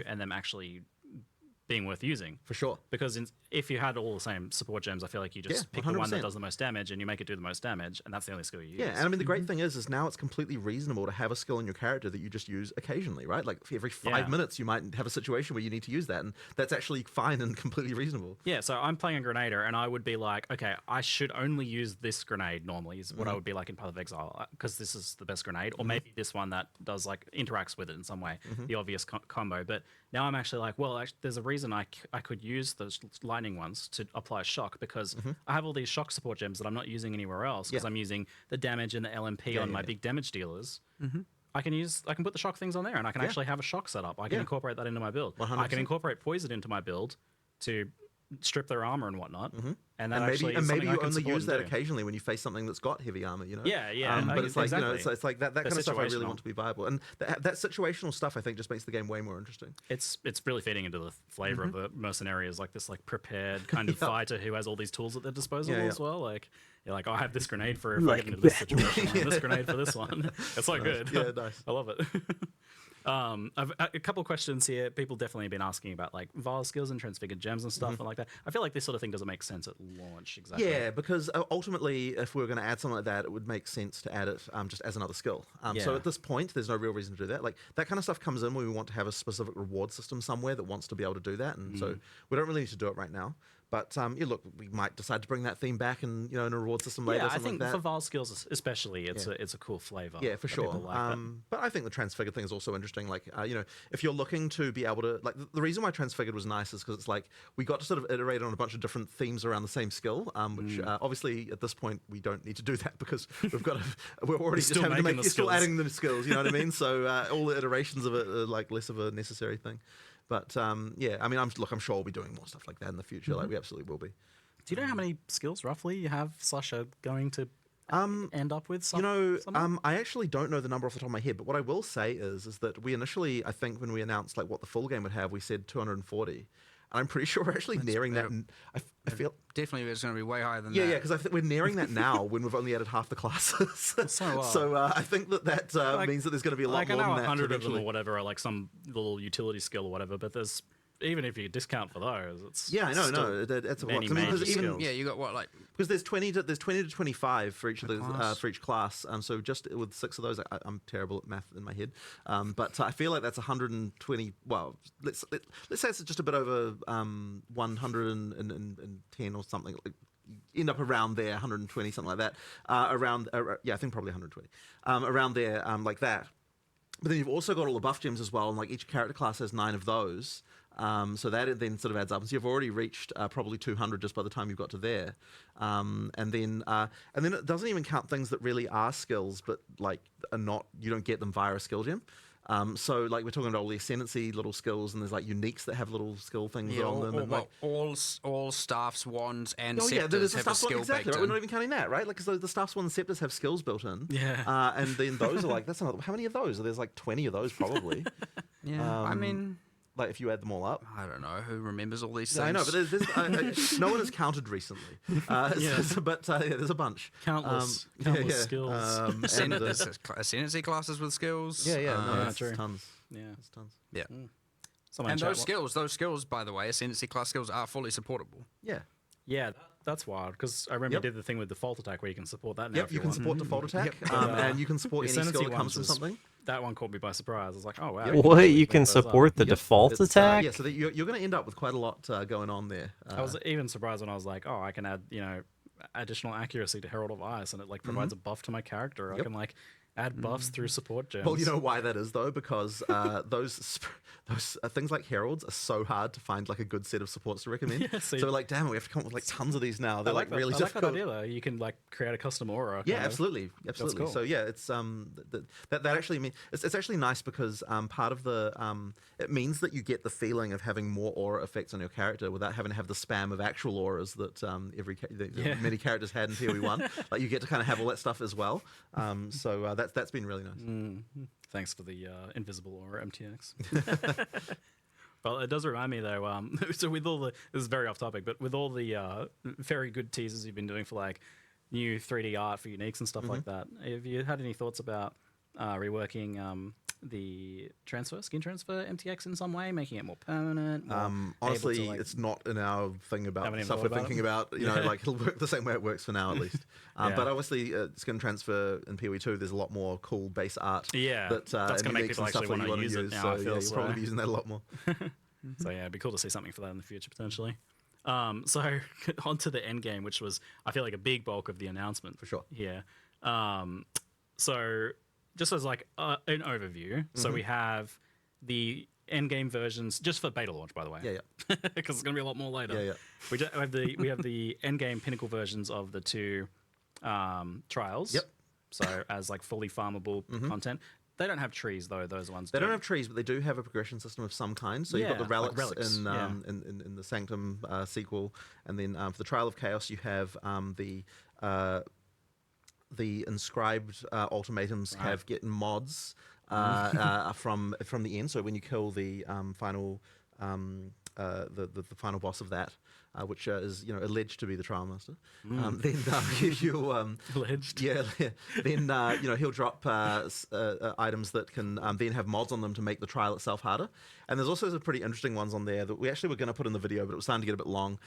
and them actually being worth using. For sure. Because if you had all the same support gems, I feel like you just pick the one that does the most damage and you make it do the most damage, and that's the only skill you use. Yeah, and I mean, the great thing is now it's completely reasonable to have a skill in your character that you just use occasionally, right? Like every 5 minutes you might have a situation where you need to use that, and that's actually fine and completely reasonable. Yeah, so I'm playing a Grenader, and I would be like, okay, I should only use this grenade normally, is what I would be like in Path of Exile, because this is the best grenade, or maybe this one that does, like, interacts with it in some way, the obvious combo. But now I'm actually like, well, actually, there's a reason I could use those lightning ones to apply shock, because I have all these shock support gems that I'm not using anywhere else, because I'm using the damage and the LMP on my big damage dealers. I can put the shock things on there, and I can actually have a shock setup. I can incorporate that into my build. 100%. I can incorporate poison into my build to strip their armor and whatnot. And that maybe you only use that occasionally when you face something that's got heavy armor, you know? Yeah. But it's like, exactly. you know, it's like that kind of stuff I really want to be viable. And that situational stuff, I think, just makes the game way more interesting. It's really feeding into the flavor of the mercenary as like this like prepared kind of fighter who has all these tools at their disposal as well. Like, you're like, oh, I have this grenade for if I get into this situation, and this grenade for this one. It's so good. Yeah, nice. I love it. I've a couple of questions here. People definitely have been asking about like Vile skills and transfigured gems and stuff and like that. I feel like this sort of thing doesn't make sense at launch exactly. Yeah, because ultimately, if we were going to add something like that, it would make sense to add it just as another skill. So at this point, there's no real reason to do that. Like that kind of stuff comes in when we want to have a specific reward system somewhere that wants to be able to do that, and so we don't really need to do it right now. But yeah, look, we might decide to bring that theme back, and you know, in a reward system later. Yeah, something I think like that. for Vile skills especially, it's a cool flavor. Yeah, for sure. Like but I think the transfigured thing is also interesting. Like, you know, if you're looking to be able to, like, the reason why transfigured was nice is because it's like we got to sort of iterate on a bunch of different themes around the same skill, which obviously at this point we don't need to do that because we're already just having to make, still adding the skills. You know what I mean? So all the iterations of it are like less of a necessary thing. But yeah, I mean, I'm sure we'll be doing more stuff like that in the future. Like we absolutely will be. Do you know how many skills roughly you have / are going to end up with? I actually don't know the number off the top of my head, but what I will say is that we initially, I think, when we announced like what the full game would have, we said 240. And I'm pretty sure we're actually nearing that. I feel definitely it's going to be way higher than that. Yeah, because I think we're nearing that now when we've only added half the classes. So I think that means that there's going to be a lot more than that. I know 100 of them or whatever are like some little utility skill or whatever, but there's even if you discount for those, it's I know, no, that's a lot. You got what, like, because there's 20 to 25 for each of those for each class. So just with 6 of those, I'm terrible at math in my head, but I feel like that's 120. Well, let's say it's just a bit over 110 or something. Like, end up around there, 120, something like that. I think probably 120. Around there, like that. But then you've also got all the buff gems as well, and like each character class has 9 of those. So that then sort of adds up, and so you've already reached probably 200 just by the time you've got to there, and then it doesn't even count things that really are skills, but like are not, you don't get them via a skill gem. So like we're talking about all the ascendancy little skills, and there's like uniques that have little skill things on them. All staffs, wands, and there's scepters have a skill exactly. baked Right? in. We're not even counting that, right? Like because the staffs, wands, and scepters have skills built in. Yeah. And then those are like how many of those? There's like 20 of those probably. I mean, like if you add them all up. I don't know who remembers all these things. Yeah, I know, but there's no one has counted recently. But there's a bunch. Countless skills. Ascendancy classes with skills. It's true. tons. Yeah, it's tons. Yeah. And those skills, by the way, ascendancy class skills are fully supportable. Yeah. That's wild, because I remember you did the thing with default attack where you can support that now. Yep, you can support default attack, and you can support any skill that comes from something. That one caught me by surprise. I was like, oh, wow. What? You can support the default attack? Yeah, so that you're going to end up with quite a lot going on there. I was even surprised when I was like, oh, I can add, additional accuracy to Herald of Ice, and it like provides a buff to my character. I can like add buffs through support gems. Well, you know why that is though, because those things like heralds are so hard to find like a good set of supports to recommend. So like, damn it, we have to come up with like tons of these now. They're like really difficult. I like that idea though. You can like create a custom aura. Yeah, absolutely. Cool. So yeah, it's that actually means it's actually nice because part of the it means that you get the feeling of having more aura effects on your character without having to have the spam of actual auras that many characters had in PoE1. Like you get to kind of have all that stuff as well. So that's been really nice. Thanks for the invisible aura, MTX. Well, it does remind me though. So with all this is very off topic, but with all the very good teasers you've been doing for like new 3D art for uniques and stuff like that, have you had any thoughts about reworking skin transfer MTX in some way, making it more permanent. More Honestly, able to, like, it's not in our thing about haven't even stuff thought we're about thinking it. about. You know, like it'll work the same way it works for now, at least. Yeah. But obviously, skin transfer in PoE 2, there's a lot more cool base art. Yeah, that's going to make uniques people and stuff actually that you want to want to use it now. So I yeah, feel you'll probably be using that a lot more. So yeah, it'd be cool to see something for that in the future potentially. So onto the end game, which was I feel like a big bulk of the announcement For sure. here. So just as like an overview, so we have the end game versions just for beta launch, by the way. Yeah. Because it's going to be a lot more later. Yeah. We have the end game pinnacle versions of the two trials. Yep. So as like fully farmable content. They don't have trees though. Those ones. They don't have trees, but they do have a progression system of some kind. So you've got the like relics, relics. in the Sanctum sequel, and then for the Trial of Chaos, you have the inscribed ultimatums have getting mods from the end. So when you kill the final the final boss of that, which is alleged to be the Trial Master, then you Alleged. yeah, then he'll drop items that can then have mods on them to make the trial itself harder. And there's also some pretty interesting ones on there that we actually were going to put in the video, but it was starting to get a bit long.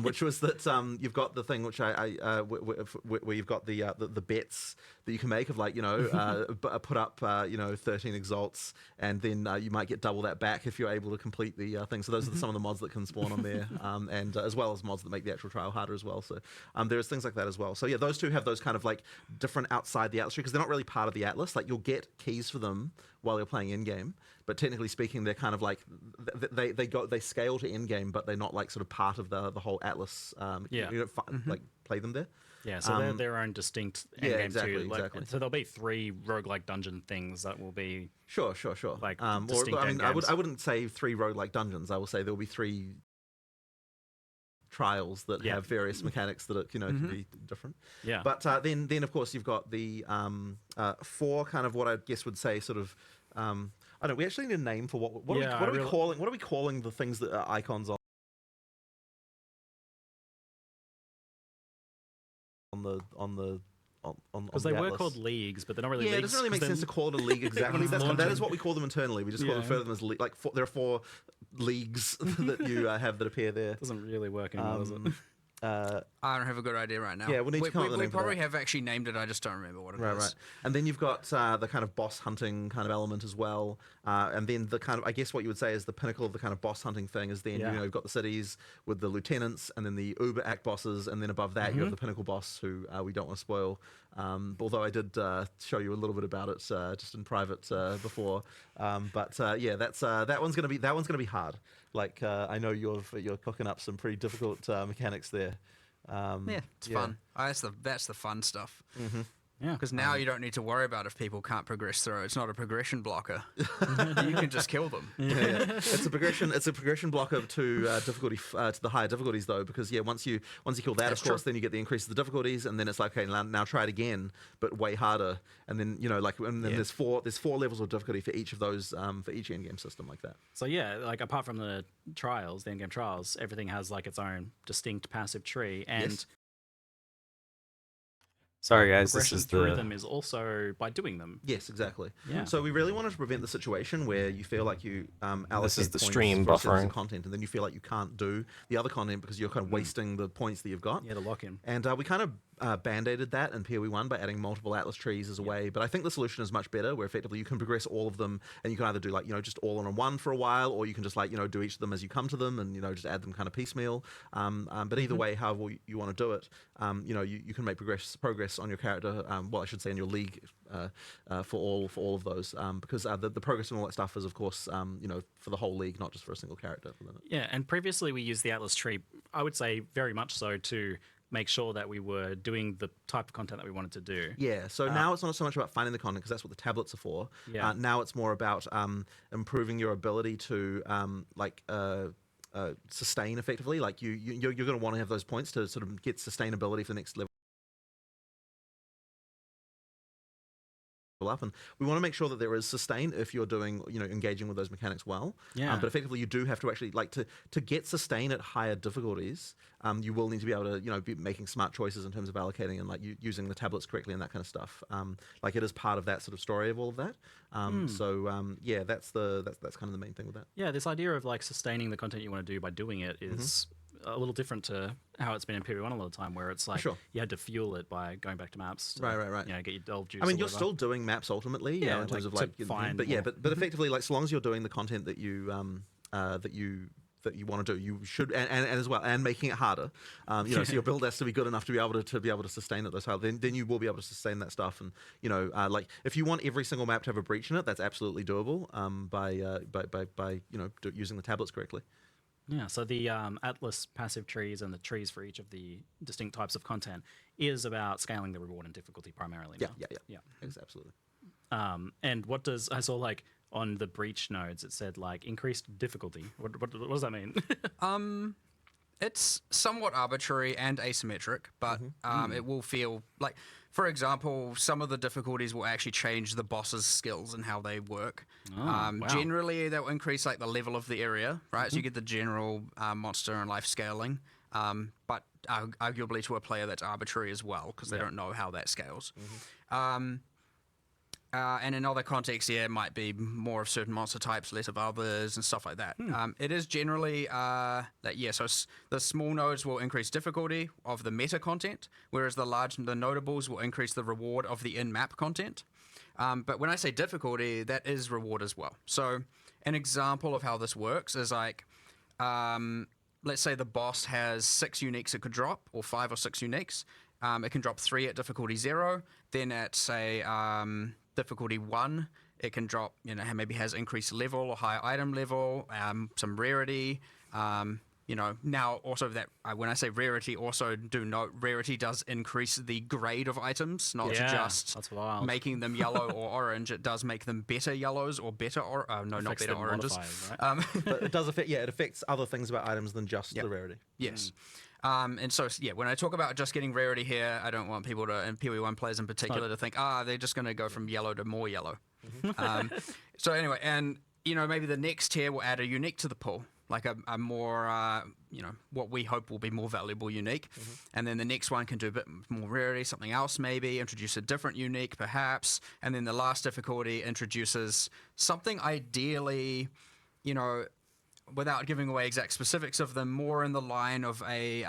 Which was that you've got the thing which where you've got the bets that you can make of like put up 13 exalts, and then you might get double that back if you're able to complete the thing. So those are some of the mods that can spawn on there, and as well as mods that make the actual trial harder as well. So there's things like that as well. So yeah, those two have those kind of like different outside the Atlas tree because they're not really part of the Atlas. Like you'll get keys for them while you're playing in game, but technically speaking, they're kind of like they scale to end game, but they're not like sort of part of the whole Atlas. Like play them there. Yeah, so they're their own distinct end game too. Like, exactly. So there'll be 3 roguelike dungeon things that will be Sure. like Or distinct I mean, end games. I wouldn't say 3 roguelike dungeons. I will say there will be 3 trials that have various mechanics that can be different. Yeah. But then of course you've got the 4 kind of what I guess would say sort of I don't know. We actually need a name for what are we calling the things that are icons on Because the they were Atlas. called leagues, but they're not really Yeah, leagues. it doesn't really make sense to call it a league exactly. That is what we call them internally. We just refer to them as like there are 4 leagues that you have that appear there. Doesn't really work anymore, does it? I don't have a good idea right now. Yeah, we'll need to come up with a we name for probably that. have actually named it. I just don't remember what it is. Right. And then you've got the kind of boss hunting kind of element as well. And then the kind of, I guess what you would say is the pinnacle of the kind of boss hunting thing is then, you've got the cities with the lieutenants and then the Uber Act bosses. And then above that, you have the pinnacle boss who we don't want to spoil. Although I did show you a little bit about it just in private before. But that one's going to be hard. Like I know you're cooking up some pretty difficult mechanics there. It's fun. That's the fun stuff. Yeah. Because now you don't need to worry about if people can't progress through. It's not a progression blocker. You can just kill them. Yeah. It's a progression blocker to difficulty to the higher difficulties though, because once you kill that, of course, then you get the increase of the difficulties, and then it's like, okay, now try it again, but way harder, and then there's four levels of difficulty for each of those for each end game system like that. So yeah, like apart from the trials, the end game trials, everything has like its own distinct passive tree, and Sorry, guys. This progression is through them is also by doing them. Yes, exactly. Yeah. So we really wanted to prevent the situation where you feel like you allocate This is the points stream for a certain buffering. content, and then you feel like you can't do the other content because you're kind of wasting the points that you've got. Yeah, the lock-in. And we kind of band-aided that in PoE 1 by adding multiple Atlas trees as a way. But I think the solution is much better, where effectively you can progress all of them, and you can either do like just all on one for a while, or you can just like do each of them as you come to them, and just add them kind of piecemeal. But either way, however you want to do it, you can make progress on your character. Well, I should say in your league for all of those, because the progress and all that stuff is of course for the whole league, not just for a single character. Yeah, and previously we used the Atlas tree, I would say very much so, to make sure that we were doing the type of content that we wanted to do. Yeah, so now it's not so much about finding the content, because that's what the tablets are for. Yeah. Now it's more about improving your ability to sustain effectively. Like you're going to want to have those points to sort of get sustainability for the next level up, and we want to make sure that there is sustain if you're doing, engaging with those mechanics well. Yeah. But effectively, you do have to actually to get sustain at higher difficulties. You will need to be able to be making smart choices in terms of allocating and using the tablets correctly and that kind of stuff. It is part of that sort of story of all of that. Yeah, that's kind of the main thing with that. Yeah, this idea of sustaining the content you want to do by doing it is a little different to how it's been in PV1 a lot of the time, where it's Sure. you had to fuel it by going back to maps to, right. get your delve juice. I mean, or you're whatever. still doing maps ultimately, in terms of to find but more. but effectively, so long as you're doing the content that you that you want to do, you should, and as well, and making it harder. So your build has to be good enough to be able to sustain it. Then you will be able to sustain that stuff. And if you want every single map to have a breach in it, that's absolutely doable. By using the tablets correctly. Yeah, so the Atlas passive trees and the trees for each of the distinct types of content is about scaling the reward and difficulty primarily now. Yeah. Absolutely. And what does, I saw on the breach nodes, it said increased difficulty. What does that mean? It's somewhat arbitrary and asymmetric, but it will feel like, for example, some of the difficulties will actually change the boss's skills and how they work. Wow. Generally, that will increase the level of the area, right? So you get the general monster and life scaling, but arguably to a player that's arbitrary as well, because they don't know how that scales. And in other contexts, it might be more of certain monster types, less of others, and stuff like that. It is generally so the small nodes will increase difficulty of the meta content, whereas the notables will increase the reward of the in-map content. But when I say difficulty, that is reward as well. So an example of how this works is let's say the boss has 6 uniques it could drop, or 5 or 6 uniques. It can drop 3 at difficulty 0. Then at, say, difficulty 1, it can drop, maybe has increased level or higher item level, some rarity. Now also that when I say rarity, also do note rarity does increase the grade of items, not just that's wild. making them yellow or orange. It does make them better yellows or better not better oranges. Right? But it does affect. Yeah, it affects other things about items than just the rarity. Yes. And so, when I talk about just getting rarity here, I don't want people to, and PoE1 players in particular, to think, they're just going to go from yellow to more yellow. So anyway, and, maybe the next tier will add a unique to the pool, like a more, what we hope will be more valuable unique. And then the next one can do a bit more rarity, something else maybe, introduce a different unique perhaps. And then the last difficulty introduces something ideally, without giving away exact specifics of them, more in the line of a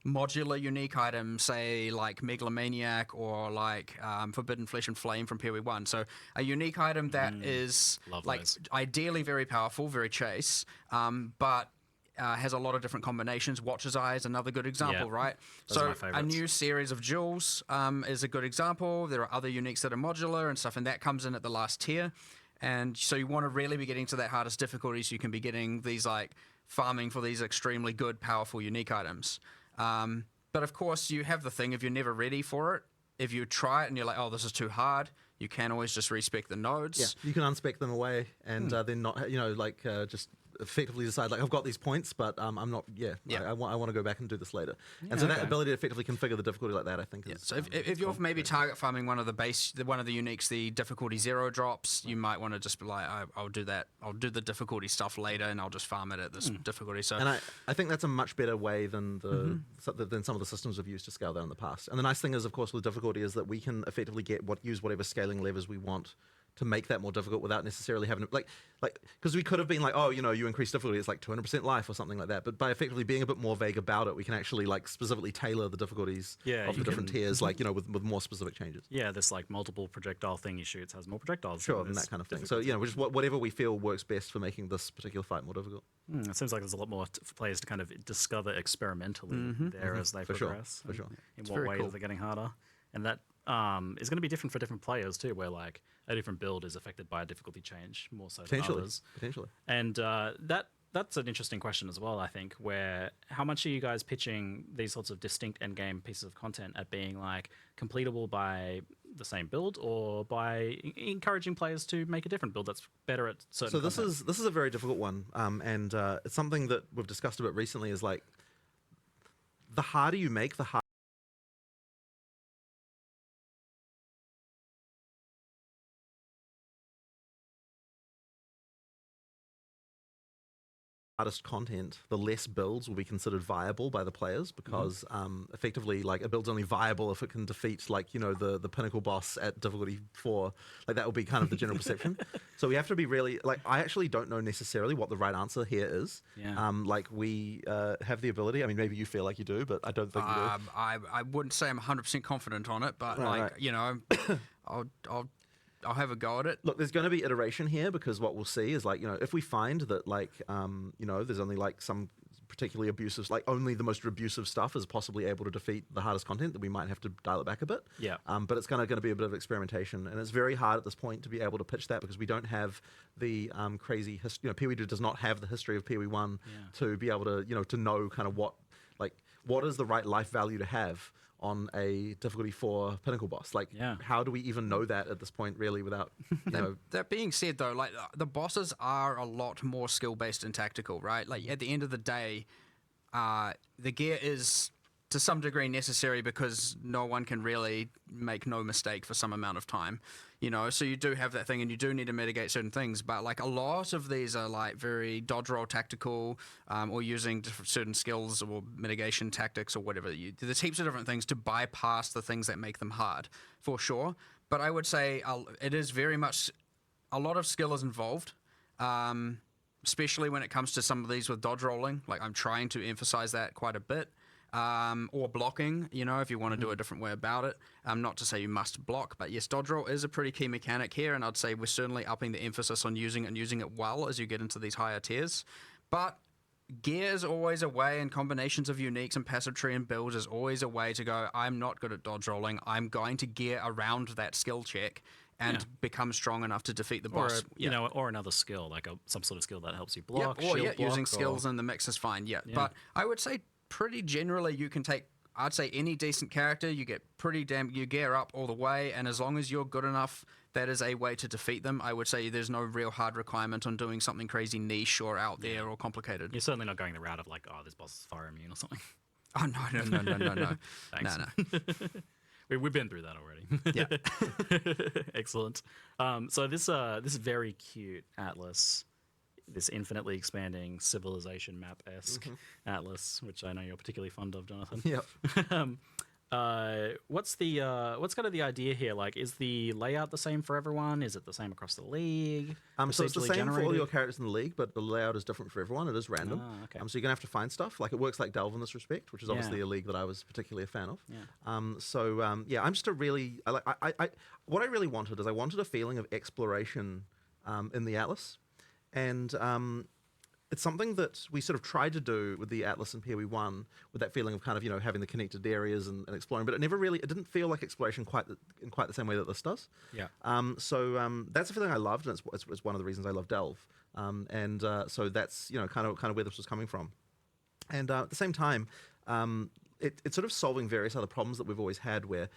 modular unique item, say like Megalomaniac or Forbidden Flesh and Flame from PoE1. So a unique item that is ideally very powerful, very chase, but has a lot of different combinations. Watcher's Eye is another good example, right? Those are my So a favorites. new series of jewels is a good example. There are other uniques that are modular and stuff, and that comes in at the last tier. And so you want to really be getting to that hardest difficulty so you can be getting these farming for these extremely good, powerful, unique items. But of course, you have the thing, if you're never ready for it, if you try it and you're like, oh, this is too hard, you can always just respec the nodes. Yeah, you can unspec them away and then not, just effectively decide I've got these points, but I'm not. I want to go back and do this later. And so that ability to effectively configure the difficulty like that, I think. Is, so if you're maybe target farming one of the uniques, the difficulty 0 drops, you might want to just be like, I'll do that. I'll do the difficulty stuff later, and I'll just farm it at this difficulty. So, and I think that's a much better way than than some of the systems we've used to scale that in the past. And the nice thing is, of course, with difficulty is that we can effectively use whatever scaling levers we want to make that more difficult without necessarily having to, because we could have been you increase difficulty, it's 200% life or something like that. But by effectively being a bit more vague about it, we can actually specifically tailor the difficulties of the different tiers, with more specific changes. Yeah, this multiple projectile thing you shoot has more projectiles. Sure, and that kind of thing. So just whatever we feel works best for making this particular fight more difficult. It seems like there's a lot more for players to kind of discover experimentally there as they progress. For sure. In what ways they're getting harder, and that is going to be different for different players too, where a different build is affected by a difficulty change more so than others. Potentially. And that's an interesting question as well, I think, where how much are you guys pitching these sorts of distinct endgame pieces of content at being completable by the same build, or by encouraging players to make a different build that's better at certain So this content? is a very difficult one, and it's something that we've discussed a bit recently, is the harder you make, the harder hardest content, the less builds will be considered viable by the players because effectively, like, a build's only viable if it can defeat, like, the pinnacle boss at difficulty 4. Like, that will be kind of the general perception. So we have to be really, like, I actually don't know necessarily what the right answer here is. Yeah. Like, we have the ability. I mean, maybe you feel like you do, but I don't think you do. I wouldn't say I'm 100% confident on it, but Right. I'll have a go at it. Look, there's going to be iteration here because what we'll see is, like, if we find that, like, there's only, like, some particularly abusive, like, only the most abusive stuff is possibly able to defeat the hardest content, that we might have to dial it back a bit. Yeah. But it's going to be a bit of experimentation, and it's very hard at this point to be able to pitch that because we don't have the crazy history. PoE does not have the history of PoE 1 to be able to, to know kind of what is the right life value to have on a difficulty 4 pinnacle boss. Like, how do we even know that at this point, really, without, That being said, though, like, the bosses are a lot more skill-based and tactical, right? Like, at the end of the day, the gear is, to some degree, necessary because no one can really make no mistake for some amount of time. So you do have that thing, and you do need to mitigate certain things. But, like, a lot of these are, like, very dodge roll tactical, or using certain skills or mitigation tactics or whatever. There's heaps of different things to bypass the things that make them hard, for sure. But I would say it is very much a lot of skill is involved, especially when it comes to some of these with dodge rolling. Like, I'm trying to emphasize that quite a bit. Or blocking, if you want to do a different way about it. Not to say you must block, but yes, dodge roll is a pretty key mechanic here, and I'd say we're certainly upping the emphasis on using it well as you get into these higher tiers. But gear is always a way, and combinations of uniques and passive tree and builds is always a way to go, I'm not good at dodge rolling, I'm going to gear around that skill check and become strong enough to defeat the boss. Or another skill, like some sort of skill that helps you block, or shield block, using skills in the mix is fine, But I would say pretty generally you can take, I'd say, any decent character, you get you gear up all the way, and as long as you're good enough, that is a way to defeat them. I would say there's no real hard requirement on doing something crazy niche or out there or complicated. You're certainly not going the route of, like, this boss is fire immune or something. Oh, no. Thanks. No. We've been through that already. Yeah. Excellent. So this very cute atlas, this infinitely expanding civilization map-esque atlas, which I know you're particularly fond of, Jonathan. Yep. What's kind of the idea here? Like, is the layout the same for everyone? Is it the same across the league? So it's the Procedurally same for all generated? your characters in the league, but the layout is different for everyone. It is random. Okay. So you're gonna have to find stuff. Like, it works like Delve in this respect, which is obviously a league that I was particularly a fan of. Yeah. I'm just a really what I really wanted is I wanted a feeling of exploration in the Atlas, and it's something that we sort of tried to do with the Atlas and PoE 1, with that feeling of kind of, having the connected areas and exploring, but it didn't feel like exploration in quite the same way that this does. Yeah. That's a feeling I loved, and it's one of the reasons I love Delve. So that's, kind of where this was coming from. And at the same time, it's sort of solving various other problems that we've always had where,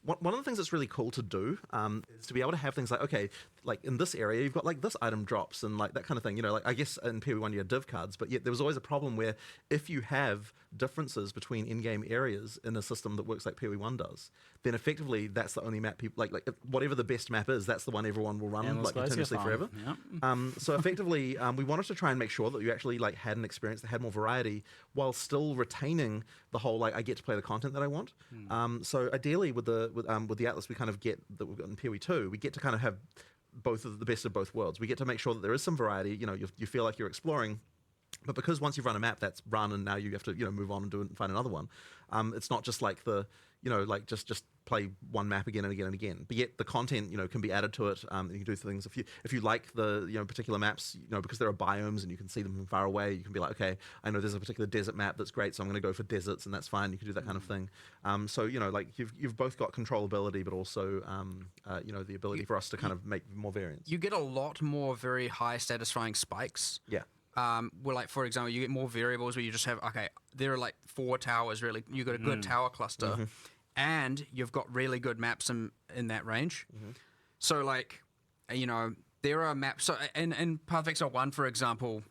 one of the things that's really cool to do is to be able to have things like, okay, like in this area, you've got like this item drops and like that kind of thing. Like, I guess in PoE 1 you had div cards, but yet there was always a problem where if you have differences between in-game areas in a system that works like PoE 1 does, then effectively that's the only map people, like whatever the best map is, that's the one everyone will run like continuously forever. Yep. So effectively, we wanted to try and make sure that you actually like had an experience that had more variety while still retaining the whole, like, I get to play the content that I want. So ideally with the Atlas we kind of get that we've got in PoE 2, we get to kind of have both of the best of both worlds. We get to make sure that there is some variety. You feel like you're exploring, but because once you've run a map, that's run, and now you have to move on and do it and find another one. It's not just like just play one map again and again and again. But yet the content can be added to it. You can do things if you like the particular maps, because there are biomes and you can see them from far away. You can be like, okay, I know there's a particular desert map that's great, so I'm going to go for deserts, and that's fine. You can do that kind of thing. So like you've both got controllability, but also the ability for us to kind of make more variants. You get a lot more very high satisfying spikes. Yeah. Where, like, for example, you get more variables where you just have, okay, there are like 4 towers, really. You've got a good tower cluster, and you've got really good maps in that range. So, like, there are maps. So, in Path of Exile 1, for example,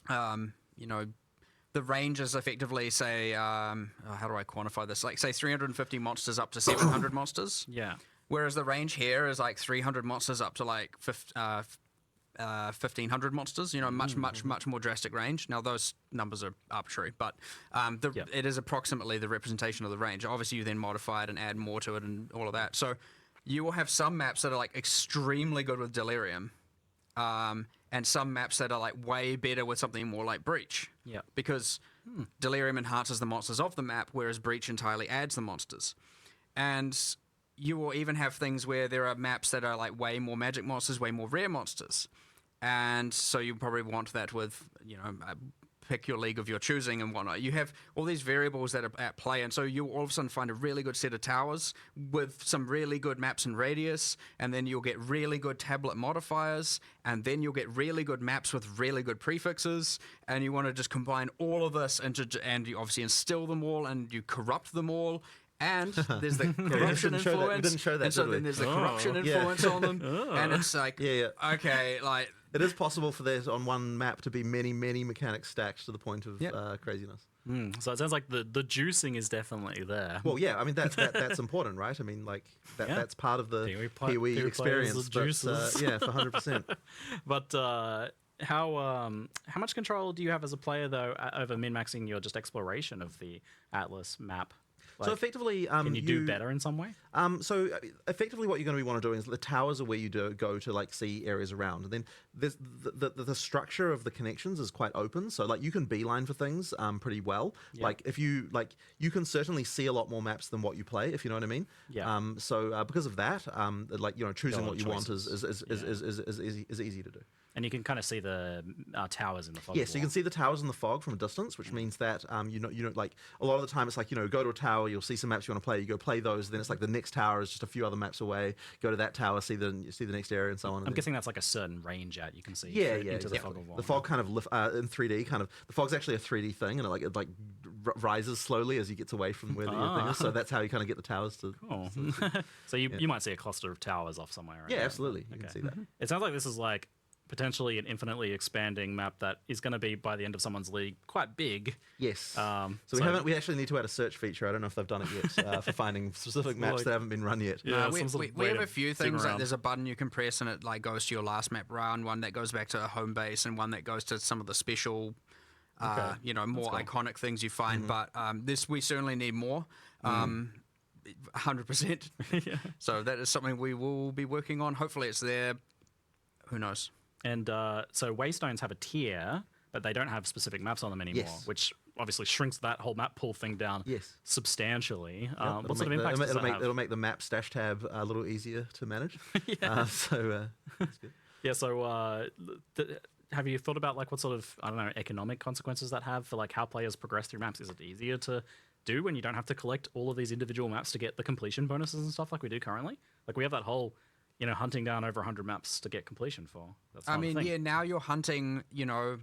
the range is effectively, say, how do I quantify this? Like, say, 350 monsters up to 700 monsters. Yeah. Whereas the range here is like 300 monsters up to like 1,500 monsters. You know, much more drastic range. Now those numbers are arbitrary, but it is approximately the representation of the range. Obviously, you then modify it and add more to it and all of that. So you will have some maps that are like extremely good with Delirium, and some maps that are like way better with something more like Breach. Yeah. Because Delirium enhances the monsters of the map, whereas Breach entirely adds the monsters. And you will even have things where there are maps that are like way more magic monsters, way more rare monsters. And so you probably want that with, you know, pick your league of your choosing and whatnot. You have all these variables that are at play, and so you'll all of a sudden find a really good set of towers with some really good maps and radius, and then you'll get really good tablet modifiers, and then you'll get really good maps with really good prefixes, and you want to just combine all of this and you obviously instill them all, and you corrupt them all. And there's the corruption influence. We didn't show that, and so did we? then there's the corruption influence on them. And it's like, Yeah. okay, like... It is possible for there on one map to be many mechanics stacked to the point of craziness. So it sounds like the juicing is definitely there. Well, yeah, I mean that's important, right? I mean, like that's part of the Pee-wee experience. But, yeah, for 100%. But how much control do you have as a player though over min-maxing your just exploration of the Atlas map? So effectively, can you do better in some way? So effectively, what you're going to want to do is the towers are where you go to like see areas around, and then there's the structure of the connections is quite open. So like you can beeline for things pretty well. Yeah. Like if you you can certainly see a lot more maps than what you play, if you know what I mean. Yeah. So because of that, like choosing what you want is easy to do. And you can kind of see the towers in the fog. Yeah, so you can see the towers in the fog from a distance, which means that you know, like a lot of the time it's like go to a tower, you'll see some maps you want to play, you go play those, then it's like the next tower is just a few other maps away. Go to that tower, see the next area, and so on. I'm guessing that's like a certain range out you can see. Yeah, into exactly. the fog of war. The fog kind of in 3D kind of the fog's actually a 3D thing, and it rises slowly as you get away from where the thing is. So that's how you kind of get the towers to. Cool. So you might see a cluster of towers off somewhere. Right? Yeah, absolutely. You can see that. It sounds like this is like potentially an infinitely expanding map that is going to be by the end of someone's league quite big. Yes. So we actually need to add a search feature. I don't know if they've done it yet for finding specific maps that haven't been run yet. Yeah, we have a few things. Like there's a button you can press and it like goes to your last map round, one that goes back to a home base, and one that goes to some of the special, more iconic things you find. But we certainly need more. 100%. Yeah. So that is something we will be working on. Hopefully it's there. Who knows? And so Waystones have a tier, but they don't have specific maps on them anymore, which obviously shrinks that whole map pool thing down substantially. What sort of impact does that have? It'll make the map stash tab a little easier to manage. That's good. Yeah, so have you thought about like what sort of, I don't know, economic consequences that have for like how players progress through maps? Is it easier to do when you don't have to collect all of these individual maps to get the completion bonuses and stuff like we do currently? Like we have that whole hunting down over 100 maps to get completion for. That's now you're hunting, you're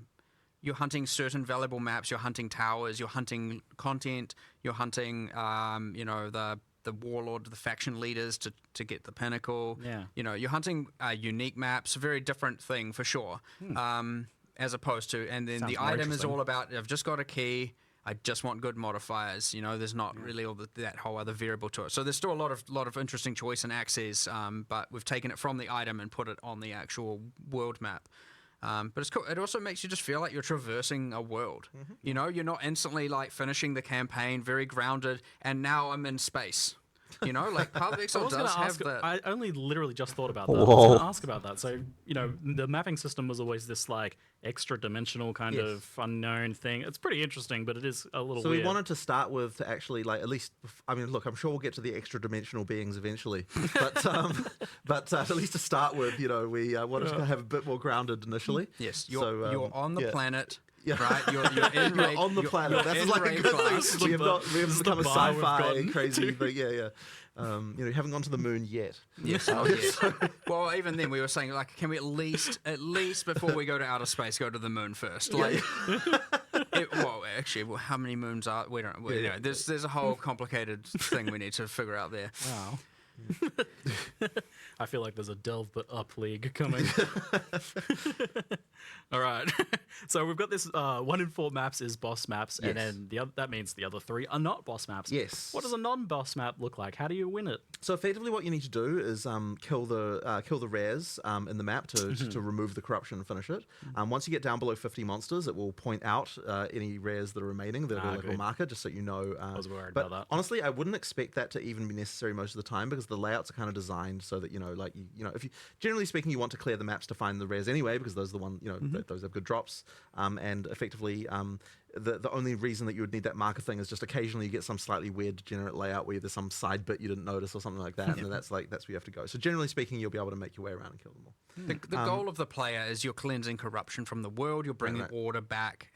hunting certain valuable maps, you're hunting towers, you're hunting content, you're hunting, the warlord, the faction leaders to get the pinnacle. Yeah. You're hunting unique maps, a very different thing for sure, as opposed to, and then the item is all about, I've just got a key, I just want good modifiers. There's not really all that whole other variable to it. So there's still a lot of interesting choice and access, but we've taken it from the item and put it on the actual world map. But it's cool. It also makes you just feel like you're traversing a world. You're not instantly like finishing the campaign, very grounded, and now I'm in space. Like Path of Exile does have that. I only literally just thought about that. I was going to ask about that. So, the mapping system was always this like extra dimensional kind of unknown thing. It's pretty interesting, but it is a little weird. So we wanted to start with to actually like at least, I mean, look, I'm sure we'll get to the extra dimensional beings eventually, but at least to start with, we wanted to have a bit more grounded initially. Yes, you're on the planet. Yeah. Right, you're on the planet. That's like a good thing. We have become a sci-fi crazy, but you haven't gone to the moon yet. Yes, Well, even then we were saying like, can we at least before we go to outer space, go to the moon first? Like, how many moons are we? Don't. There's a whole complicated thing we need to figure out there. Wow. I feel like there's a delve but up league coming. All right. So we've got this 1 in 4 maps is boss maps, and Yes. then that means the other 3 are not boss maps. Yes. What does a non-boss map look like? How do you win it? So effectively, what you need to do is kill the rares in the map to remove the corruption and finish it. Once you get down below 50 monsters, it will point out any rares that are remaining. There'll be a little good. marker just so you know. I was worried but about that. honestly, I wouldn't expect that to even be necessary most of the time because the layouts are kind of designed so that if you generally speaking you want to clear the maps to find the rares anyway because those are the one those have good drops and effectively. The only reason that you would need that marker thing is just occasionally you get some slightly weird degenerate layout where there's some side bit you didn't notice or something like that, and then that's where you have to go. So generally speaking, you'll be able to make your way around and kill them all. The goal of the player is you're cleansing corruption from the world, you're bringing Right. order back,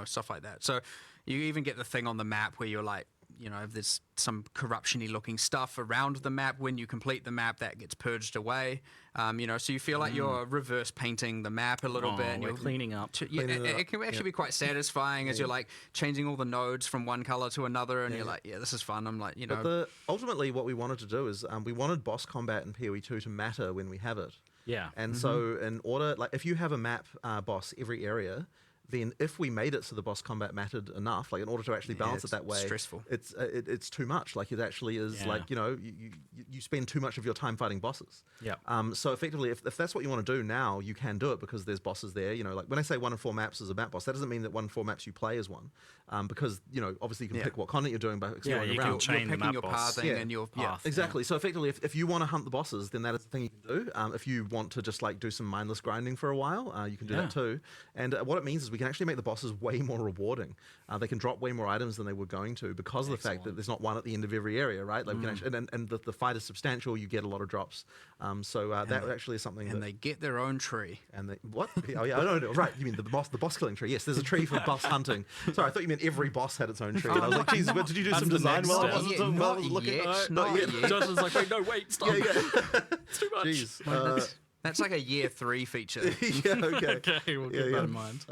stuff like that. So you even get the thing on the map where you're like, if there's some corruption-y looking stuff around the map, when you complete the map, that gets purged away. So you feel like you're reverse painting the map a little bit. And We're you're cleaning up. it can actually be quite satisfying as you're like changing all the nodes from one color to another, and you're like, yeah, this is fun. I'm like, But ultimately, what we wanted to do is we wanted boss combat in PoE 2 to matter when we have it. Yeah. And so in order, like if you have a map boss every area, then if we made it so the boss combat mattered enough, like in order to actually balance it it's that way, stressful. It's too much. Like it actually is Yeah. like, you spend too much of your time fighting bosses. Yeah. So effectively, if that's what you want to do now, you can do it because there's bosses there. Like when I say 1 in 4 maps is a map boss, that doesn't mean that 1 in 4 maps you play is one. Because, obviously you can pick what content you're doing by exploring you can around. chain You're the picking map your boss. pathing Yeah. and your Path. Exactly. So effectively, if you want to hunt the bosses, then that is the thing you can do. If you want to just like do some mindless grinding for a while, you can do that too. And what it means is we can actually make the bosses way more rewarding. They can drop way more items than they were going to because of the fact that there's not one at the end of every area, right? Like we can actually, and the fight is substantial. You get a lot of drops. That actually is something. and they get their own tree. And they, what? Oh yeah, no, right. You mean the boss killing tree? Yes, there's a tree for boss hunting. Sorry, I thought you meant every boss had its own tree. And I was like, Jesus, did you do some the design next while I step. wasn't while I was looking? Not yet. Josh was like, wait, no, wait, stop. Yeah. It's too much. Jeez. That's like a year 3 feature. Yeah. Okay. Okay, we'll keep that in mind.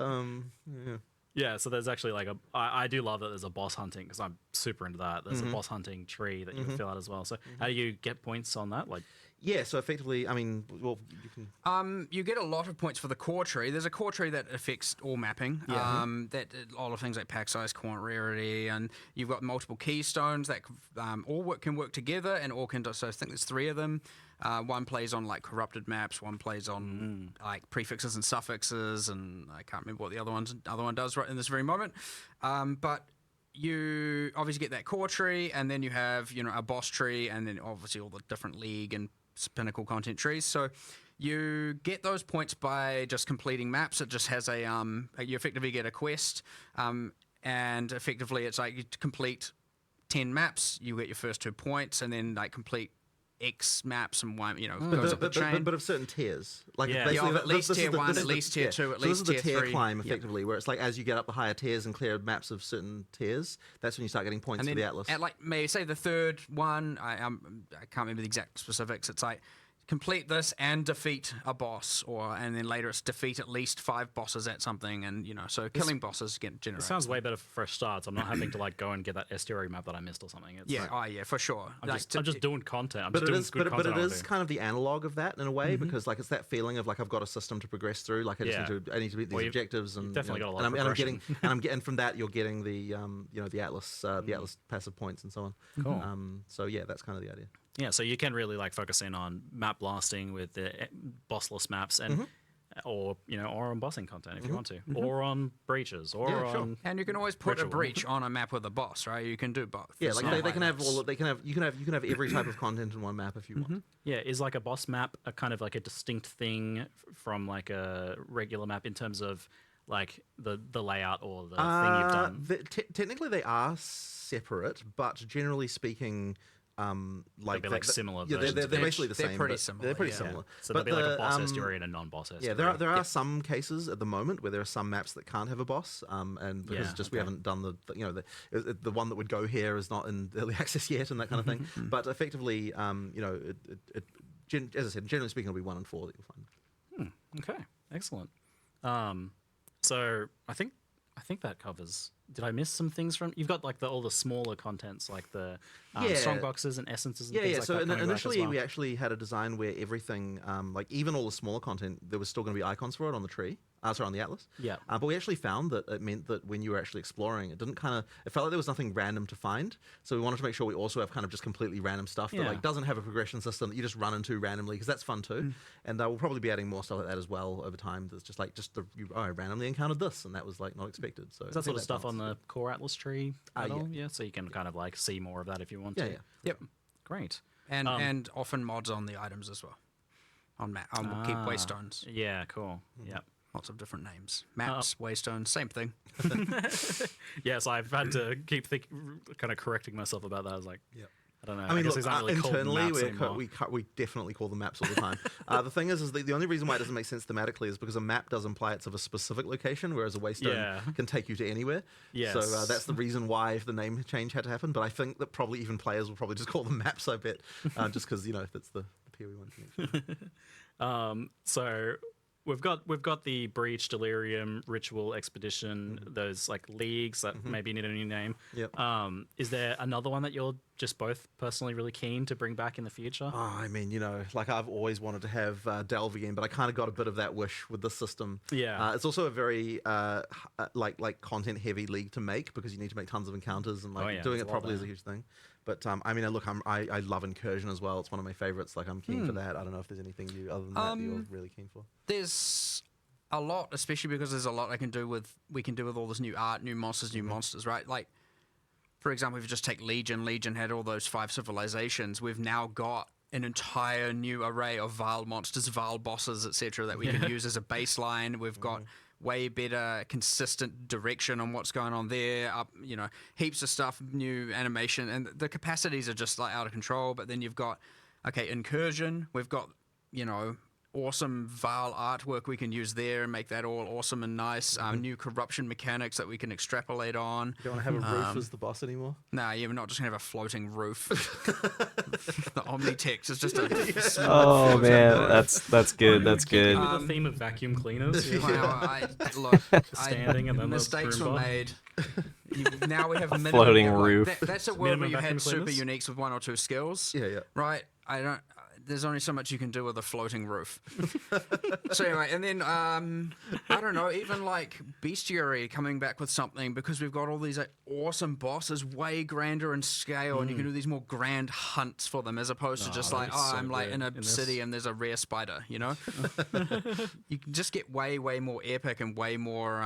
Yeah. Yeah, so there's actually like I do love that there's a boss hunting because I'm super into that. There's a boss hunting tree that you can fill out as well. So how do you get points on that? Like, Yeah, so effectively, I mean, well, you can. You get a lot of points for the core tree. There's a core tree that affects all mapping. That a lot of things like pack size, quant rarity, and you've got multiple keystones that can work together, and all can. So I think there's 3 of them. One plays on like corrupted maps. One plays on like prefixes and suffixes, and I can't remember what the other one does right in this very moment. But you obviously get that core tree, and then you have a boss tree, and then obviously all the different league and pinnacle content trees. So you get those points by just completing maps. It just has you effectively get a quest, and effectively it's like you complete 10 maps, you get your first 2 points, and then like complete X maps and one, goes up the chain. But of certain tiers, like Yeah. basically Yeah, of at least this is tier the- 1, this at is the- least tier 2, at so least this is the tier tier 3. climb effectively, where it's like as you get up the higher tiers and clear maps of certain tiers, that's when you start getting points And for then the atlas. at like maybe say the third one, I can't remember the exact specifics. It's like complete this and defeat a boss, and then later it's defeat at least 5 bosses at something, and so killing bosses it generates. sounds way better for fresh starts. I'm not having to like go and get that estuary map that I missed or something. It's Yeah, like, for sure. I'm Like, just doing content. I'm But just it doing is, good but content. it I is wanna do. kind of the analog of that in a way because like it's that feeling of like I've got a system to progress through. Like I just Yeah. need to meet these Well, objectives, and definitely got a lot and of I'm getting progression. and I'm getting from that you're getting the the atlas passive points and so on. Cool. So yeah, that's kind of the idea. Yeah, so you can really like focus in on map blasting with the bossless maps and or on bossing content if you want to, or on breaches, or Yeah, sure. on and you can always put a Ritual. breach on a map with a boss, right? You can do both. Yeah, It's like not they can have it's- all. You can have every type of content in one map if you want. yeah, is like a boss map a kind of like a distinct thing from like a regular map in terms of like the layout or the thing you've done? Technically, they are separate, but generally speaking, like be like similar Yeah, versions they're of each. basically the They're same. pretty but similar, They're pretty yeah. similar. So but there'll be like a boss the, estuary and a non-boss estuary. Yeah, there are some cases at the moment where there are some maps that can't have a boss, and because Yeah, just we okay. haven't done the one that would go here is not in early access yet, and that kind of thing. But effectively, as I said, generally speaking, it'll be 1 in 4 that you'll find. Okay, excellent. So I think that covers. Did I miss some things from? You've got like all the smaller contents, like the Yeah. strong boxes and essences and Yeah, things yeah. like So that. coming back as initially, well. we actually had a design where everything, like even all the smaller content, there was still going to be icons for it on the tree. Sorry, on the Atlas. Yeah. But we actually found that it meant that when you were actually exploring, it felt like there was nothing random to find. So we wanted to make sure we also have kind of just completely random stuff that like doesn't have a progression system that you just run into randomly, because that's fun too. And we'll probably be adding more stuff like that as well over time. That's just like I randomly encountered this, and that was like not expected. So Is that sort of stuff on the core Atlas tree at all? Yeah, so you can kind of like see more of that if you want to. Yeah. Yep. Great. And often mods on the items as well. We'll keep waystones. Yeah, cool. Yep. Lots of different names. Maps, waystones, same thing. Yes, I've had to keep kind of correcting myself about that. I was like, I don't know. I mean, guess look, it's not really called internally, maps anymore. we definitely call them maps all the time. The thing is the only reason why it doesn't make sense thematically is because a map does imply it's of a specific location, whereas a waystone can take you to anywhere. Yes. So that's the reason why the name change had to happen. But I think that probably even players will probably just call them maps, I bet, just because, that's the PoE1 connection. So we've got the Breach, Delirium, Ritual, Expedition, those like leagues that maybe need a new name. Yep. Is there another one that you're just both personally really keen to bring back in the future? Oh, I mean, like I've always wanted to have Delve again, but I kind of got a bit of that wish with this system. Yeah. It's also a very like content heavy league to make, because you need to make tons of encounters, and like doing it properly is a huge thing. But I mean, look, I love Incursion as well. It's one of my favorites. Like I'm keen for that. I don't know if there's anything other than that you're really keen for. There's a lot, especially because there's a lot we can do with all this new art, new monsters, right? Like, for example, if you just take Legion had all those 5 civilizations. We've now got an entire new array of Vile monsters, Vile bosses, etc. that we can use as a baseline. We've got way better consistent direction on what's going on there, heaps of stuff, new animation, and the capacities are just like out of control. But then you've got Incursion, we've got awesome Vile artwork we can use there and make that all awesome and nice. New corruption mechanics that we can extrapolate on. You don't want to have a roof as the boss anymore? Nah, we're not just gonna have a floating roof. The Omnitex is just a Oh man, that's good. That's good. With the theme of vacuum cleaners. Look, Standing and then the mistakes were Roomba. made. Now we have a floating roof. That's a world where Minimum you had vacuum super cleaners? uniques with 1 or 2 skills. Yeah. Right? There's only so much you can do with a floating roof. So anyway, and then I don't know, even like Bestiary coming back with something, because we've got all these awesome bosses, way grander in scale, and you can do these more grand hunts for them, as opposed to just like, so I'm like good in a in this. city and there's a rare spider, You can just get way more epic and way more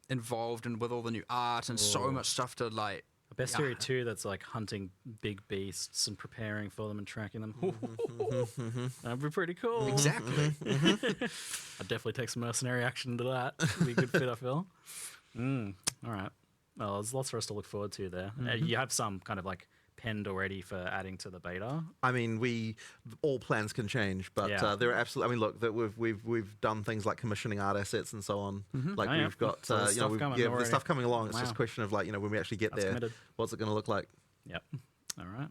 involved and with all the new art and so much stuff to like. A bestiary too that's like hunting big beasts and preparing for them and tracking them. That'd be pretty cool. Exactly. I'd definitely take some mercenary action to that. It'd be a good fit, I feel. All right. Well, there's lots for us to look forward to there. You have some kind of like penned already for adding to the beta. I mean, all plans can change, but there are absolutely. I mean, look, that we've done things like commissioning art assets and so on. Like we've got So there's stuff coming there's already. stuff coming along. It's just Wow. a question of like when we actually get That's there, committed. what's it going to look like? Yep. All right.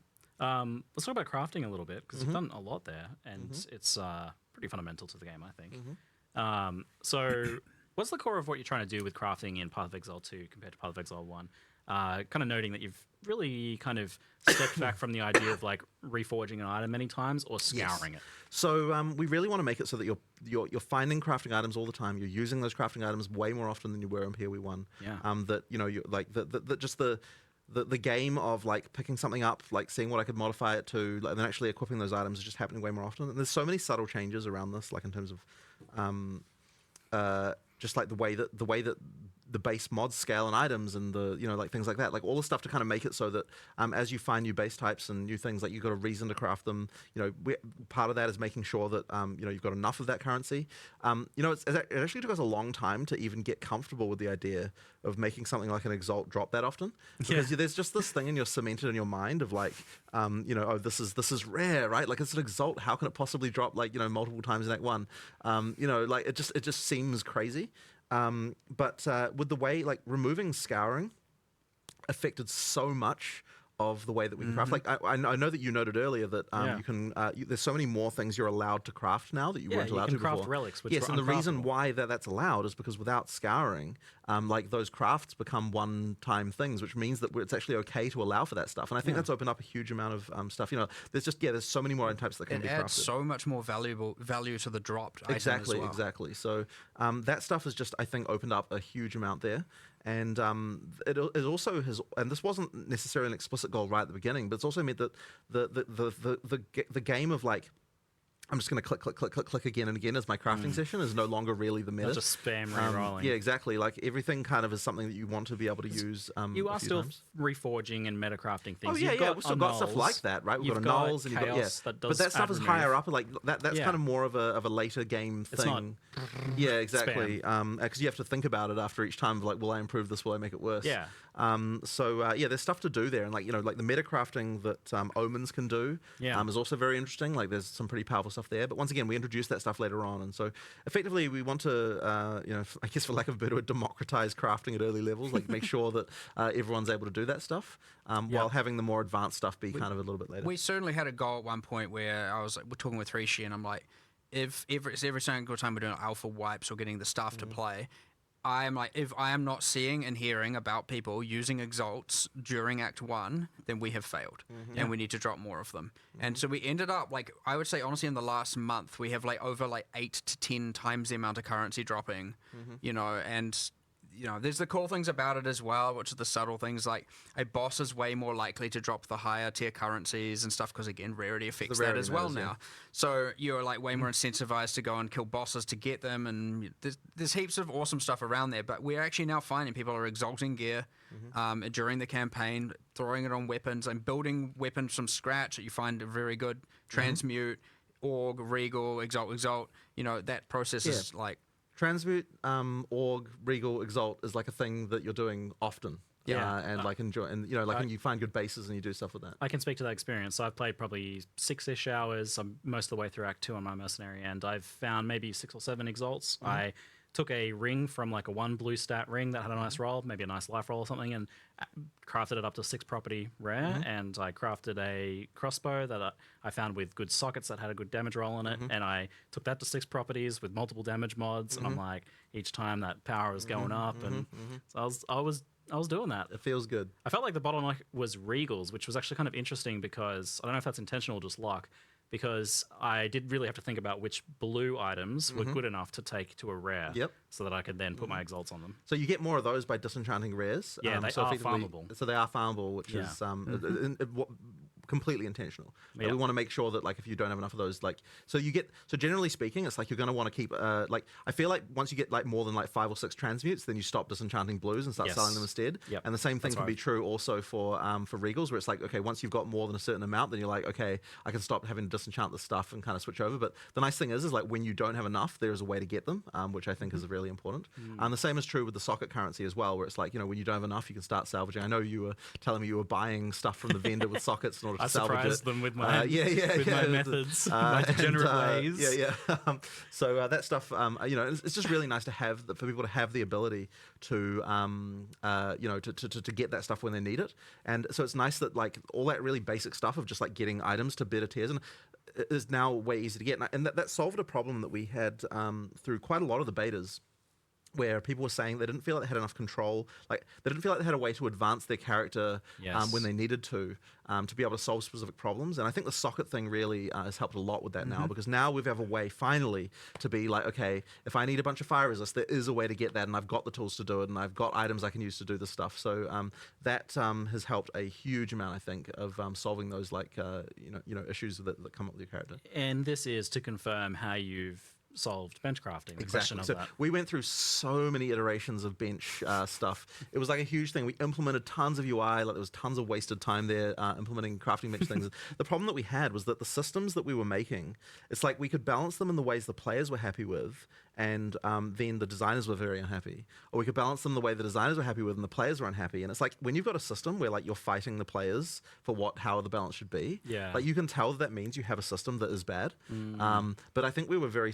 Let's talk about crafting a little bit, because you've done a lot there, and it's pretty fundamental to the game, I think. So what's the core of what you're trying to do with crafting in Path of Exile 2 compared to Path of Exile 1? Kind of noting that you've really kind of stepped back from the idea of like reforging an item many times or scouring it. So we really want to make it so that you're finding crafting items all the time. You're using those crafting items way more often than you were in PoE 1. Yeah. That you're like the game of like picking something up, like seeing what I could modify it to, like, then actually equipping those items is just happening way more often. And there's so many subtle changes around this, like in terms of just like the way that the base mods scale and items and the like things like that, like all the stuff to kind of make it so that as you find new base types and new things, like you've got a reason to craft them. Part of that is making sure that you've got enough of that currency. It actually took us a long time to even get comfortable with the idea of making something like an Exalt drop that often, because there's just this thing in your cemented in your mind of like this is rare, right? Like it's an Exalt, how can it possibly drop like multiple times in Act 1? Like it just seems crazy. But with the way like removing scouring affected so much of the way that we can craft. Like I know that you noted earlier that you can. There's so many more things you're allowed to craft now that you weren't allowed you can to craft before. relics, which yes, were and the reason uncraftable. why that's allowed is because without scouring, like those crafts become one-time things, which means that it's actually okay to allow for that stuff. And I think that's opened up a huge amount of stuff. You know, there's so many more types that can It be adds crafted. so much more value to the dropped item Exactly, as well. exactly. So that stuff has just, I think, opened up a huge amount there. And it also has, and this wasn't necessarily an explicit goal right at the beginning, but it's also meant that the game of like, I'm just going to click again and again as my crafting session is no longer really the meta. Not just spam re-rolling. Yeah, exactly. Like everything kind of is something that you want to be able to use. You a are few still times. reforging and metacrafting things. Oh yeah, You've yeah. got We've still a got stuff nulls, like that, right? We've you've got a nulls and you've got chaos that does but that stuff add is remove. higher up. Like that's Yeah. kind of more of a later game It's thing. not Yeah, exactly. Because you have to think about it after each time. Of like, will I improve this? Will I make it worse? Yeah. So there's stuff to do there, and like like the metacrafting that omens can do. Yeah. Is also very interesting. Like there's some pretty powerful stuff there. But once again, we introduced that stuff later on, and so effectively we want to I guess for lack of a better word, democratize crafting at early levels. Like make sure that everyone's able to do that stuff, while having the more advanced stuff be kind of a little bit later. We certainly had a goal at one point where I was like, we're talking with Rishi, and I'm like, if every single time we're doing alpha wipes or getting the stuff to play, I am like, if I am not seeing and hearing about people using exalts during Act 1, then we have failed, and we need to drop more of them. And so we ended up, like, I would say honestly, in the last month, we have like over like 8 to 10 times the amount of currency dropping, you know, and there's the cool things about it as well, which are the subtle things, like a boss is way more likely to drop the higher tier currencies and stuff, because again, rarity affects that rarity as well matters, yeah. now. So you're like way more incentivized to go and kill bosses to get them, and there's heaps of awesome stuff around there. But we're actually now finding people are exalting gear during the campaign, throwing it on weapons and building weapons from scratch that you find are very good. Transmute, Org, Regal, Exalt. That process is like... Transmute, Org, Regal, Exalt is like a thing that you're doing often. Yeah. And like enjoy, and when you find good bases and you do stuff with that. I can speak to that experience. So I've played probably 6-ish hours. I'm most of the way through Act 2 on my mercenary, and I've found maybe 6 or 7 exalts. I took a ring from like a 1 blue stat ring that had a nice roll, maybe a nice life roll or something, and crafted it up to 6 property rare. And I crafted a crossbow that I found with good sockets that had a good damage roll in it, and I took that to 6 properties with multiple damage mods. And I'm like, each time that power was going up, and so I was doing that. It feels good. I felt like the bottleneck was Regals, which was actually kind of interesting because I don't know if that's intentional or just luck, because I did really have to think about which blue items were good enough to take to a rare, Yep. so that I could then put my exalts on them. So you get more of those by disenchanting rares. Yeah, they so are effectively- farmable. So they are farmable, which Yeah. is completely intentional. Yeah. We want to make sure that like if you don't have enough of those, like so generally speaking, it's like you're going to want to keep like I feel like once you get like more than like 5 or 6 transmutes, then you stop disenchanting blues and start Yes. selling them instead. Yep. And the same thing That's can be right. true also for Regals, where it's like, okay, once you've got more than a certain amount, then you're like, okay, I can stop having to disenchant the stuff and kind of switch over. But the nice thing is like when you don't have enough, there is a way to get them, which I think is really important. And the same is true with the socket currency as well, where it's like, when you don't have enough, you can start salvaging. I know you were telling me you were buying stuff from the vendor with sockets in order to I salvage surprised it. them with my my methods, my And, degenerate ways. So that stuff, it's just really nice to have for people to have the ability to, to get that stuff when they need it. And so it's nice that like all that really basic stuff of just like getting items to better tiers and is now way easier to get. And that solved a problem that we had through quite a lot of the betas, where people were saying they didn't feel like they had enough control, like they didn't feel like they had a way to advance their character Yes. when they needed to be able to solve specific problems. And I think the socket thing really has helped a lot with that now, because now we have a way finally to be like, okay, if I need a bunch of fire resist, there is a way to get that, and I've got the tools to do it, and I've got items I can use to do this stuff. So that has helped a huge amount, I think, of solving those like issues that come up with your character. And this is to confirm how you've solved bench crafting. The question of So that. we went through so many iterations of bench stuff. It was like a huge thing. We implemented tons of UI. Like there was tons of wasted time there implementing crafting bench things. The problem that we had was that the systems that we were making, it's like we could balance them in the ways the players were happy with, and then the designers were very unhappy, or we could balance them the way the designers were happy with and the players were unhappy. And it's like when you've got a system where like you're fighting the players for how the balance should be, like you can tell that means you have a system that is bad. But I think we were very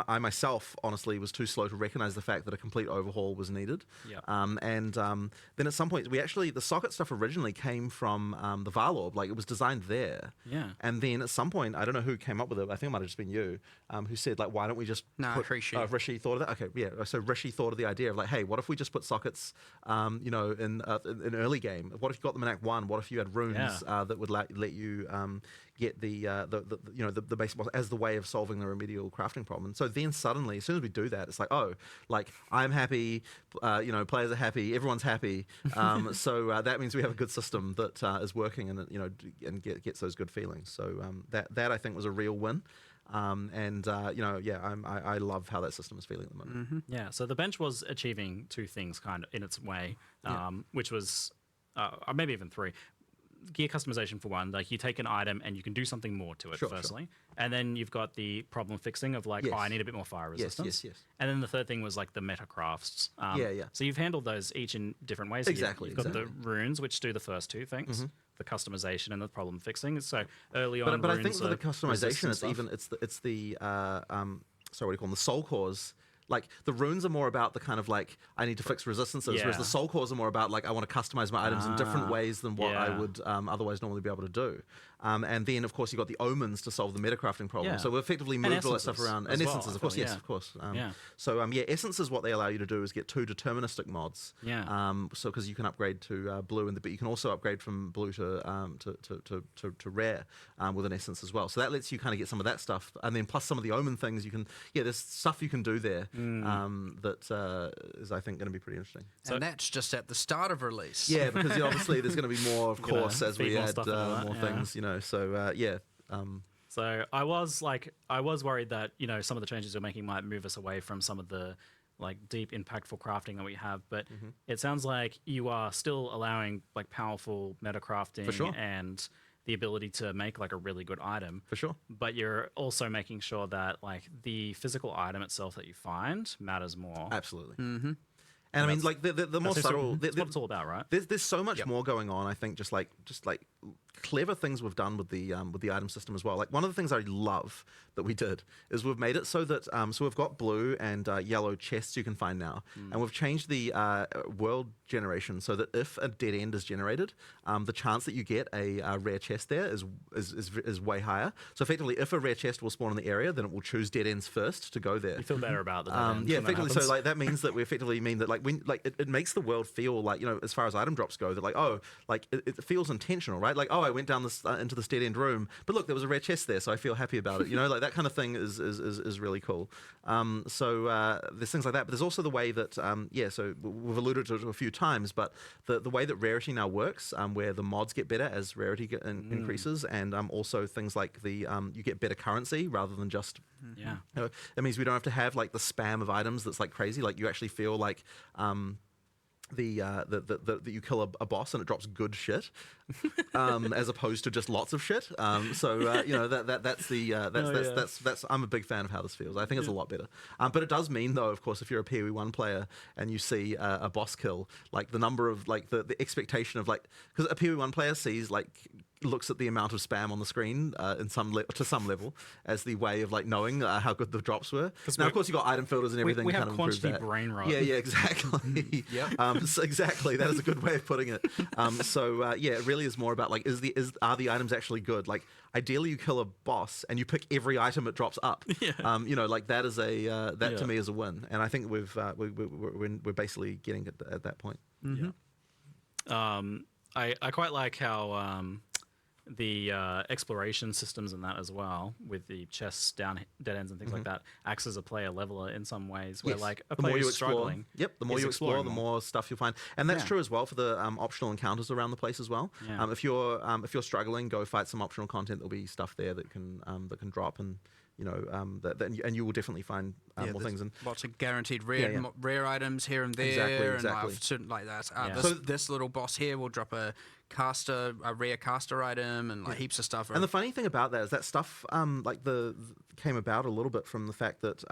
I myself honestly was too slow to recognize the fact that a complete overhaul was needed. Then at some point the socket stuff originally came from the Varlorb, like it was designed there. And then at some point, I don't know who came up with it, I think it might have just been you, who said like, why don't we just Rishi. Rishi thought of that. Okay, yeah. So Rishi thought of the idea of like, hey, what if we just put sockets, in early game? What if you got them in Act 1? What if you had runes that would let you get the basic boss as the way of solving the remedial crafting problem? And so then suddenly, as soon as we do that, it's like, oh, like I'm happy, players are happy, everyone's happy. So that means we have a good system that is working and gets those good feelings. So that I think was a real win. I love how that system is feeling at the moment. Yeah, so the bench was achieving two things kind of in its way, which was maybe even three. Gear customization for one, like you take an item and you can do something more to it, firstly. And then you've got the problem fixing of like, I need a bit more fire resistance. Yes. And then the third thing was like the meta crafts. So you've handled those each in different ways. Exactly. You've got the runes, which do the first two things. The customization and the problem fixing. So early on, but I think with the customization, it's the what do you call them? The soul cores. Like the runes are more about the kind of like I need to fix resistances, whereas the soul cores are more about like I want to customize my items in different ways than what I would otherwise normally be able to do. And then of course you've got the omens to solve the metacrafting problem. So we effectively moved all that stuff around. And essences, of course, of course. So essences, what they allow you to do is get 2 deterministic mods. So because you can upgrade to blue, but you can also upgrade from blue to rare with an essence as well. So that lets you kind of get some of that stuff, and then plus some of the omen things you can. There's stuff you can do there that is I think going to be pretty interesting. And that's just at the start of release. Yeah, because obviously there's going to be more, of course, as we add more things. So So I was worried that some of the changes we're making might move us away from some of the like deep impactful crafting that we have, but it sounds like you are still allowing like powerful meta crafting and the ability to make like a really good item for sure, but you're also making sure that like the physical item itself that you find matters more. Absolutely. And I mean, like the more subtle, that's what it's all about, right? There's so much more going on. I think just like clever things we've done with the item system as well. Like one of the things I love that we did is we've made it so that so we've got blue and yellow chests you can find now, and we've changed the world generation so that if a dead end is generated, the chance that you get a rare chest there is way higher. So effectively, if a rare chest will spawn in the area, then it will choose dead ends first to go there. You feel better about the dead ends effectively. So like that means that we effectively mean that like when like it makes the world feel like as far as item drops go, that like it feels intentional, right? Like I went down this into this dead end room, but look, there was a rare chest there, so I feel happy about it. Like that kind of thing is really cool. So there's things like that, but there's also the way that so we've alluded to it a few times, but the way that rarity now works, where the mods get better as rarity increases, and also things like the you get better currency rather than just it means we don't have to have like the spam of items that's like crazy. Like you actually feel like that you kill a boss and it drops good shit, as opposed to just lots of shit. That's I'm a big fan of how this feels. I think it's a lot better. But it does mean though, of course, if you're a PoE 1 player and you see a boss kill, like the number of like the expectation of like, because a PoE 1 player sees like looks at the amount of spam on the screen to some level as the way of like knowing how good the drops were. Now, of course, you got item filters and everything. We to have kind of improve quantity that. brain rot. Yeah, exactly. So exactly, that is a good way of putting it. It really is more about like are the items actually good? Like ideally, you kill a boss and you pick every item it drops up. Like that is to me is a win, and I think we're basically getting it at that point. I quite like how the exploration systems and that as well, with the chests down dead ends and things like that, acts as a player leveler in some ways, where like a player is struggling. The more you explore, the more stuff you'll find, and that's true as well for the optional encounters around the place as well. If you're struggling, go fight some optional content. There'll be stuff there that can drop, and and you will definitely find more things. And lots of guaranteed rare items here and there, exactly. and certain like that. This little boss here will drop a rare caster item, and like heaps of stuff. And the funny thing about that is that stuff came about a little bit from the fact that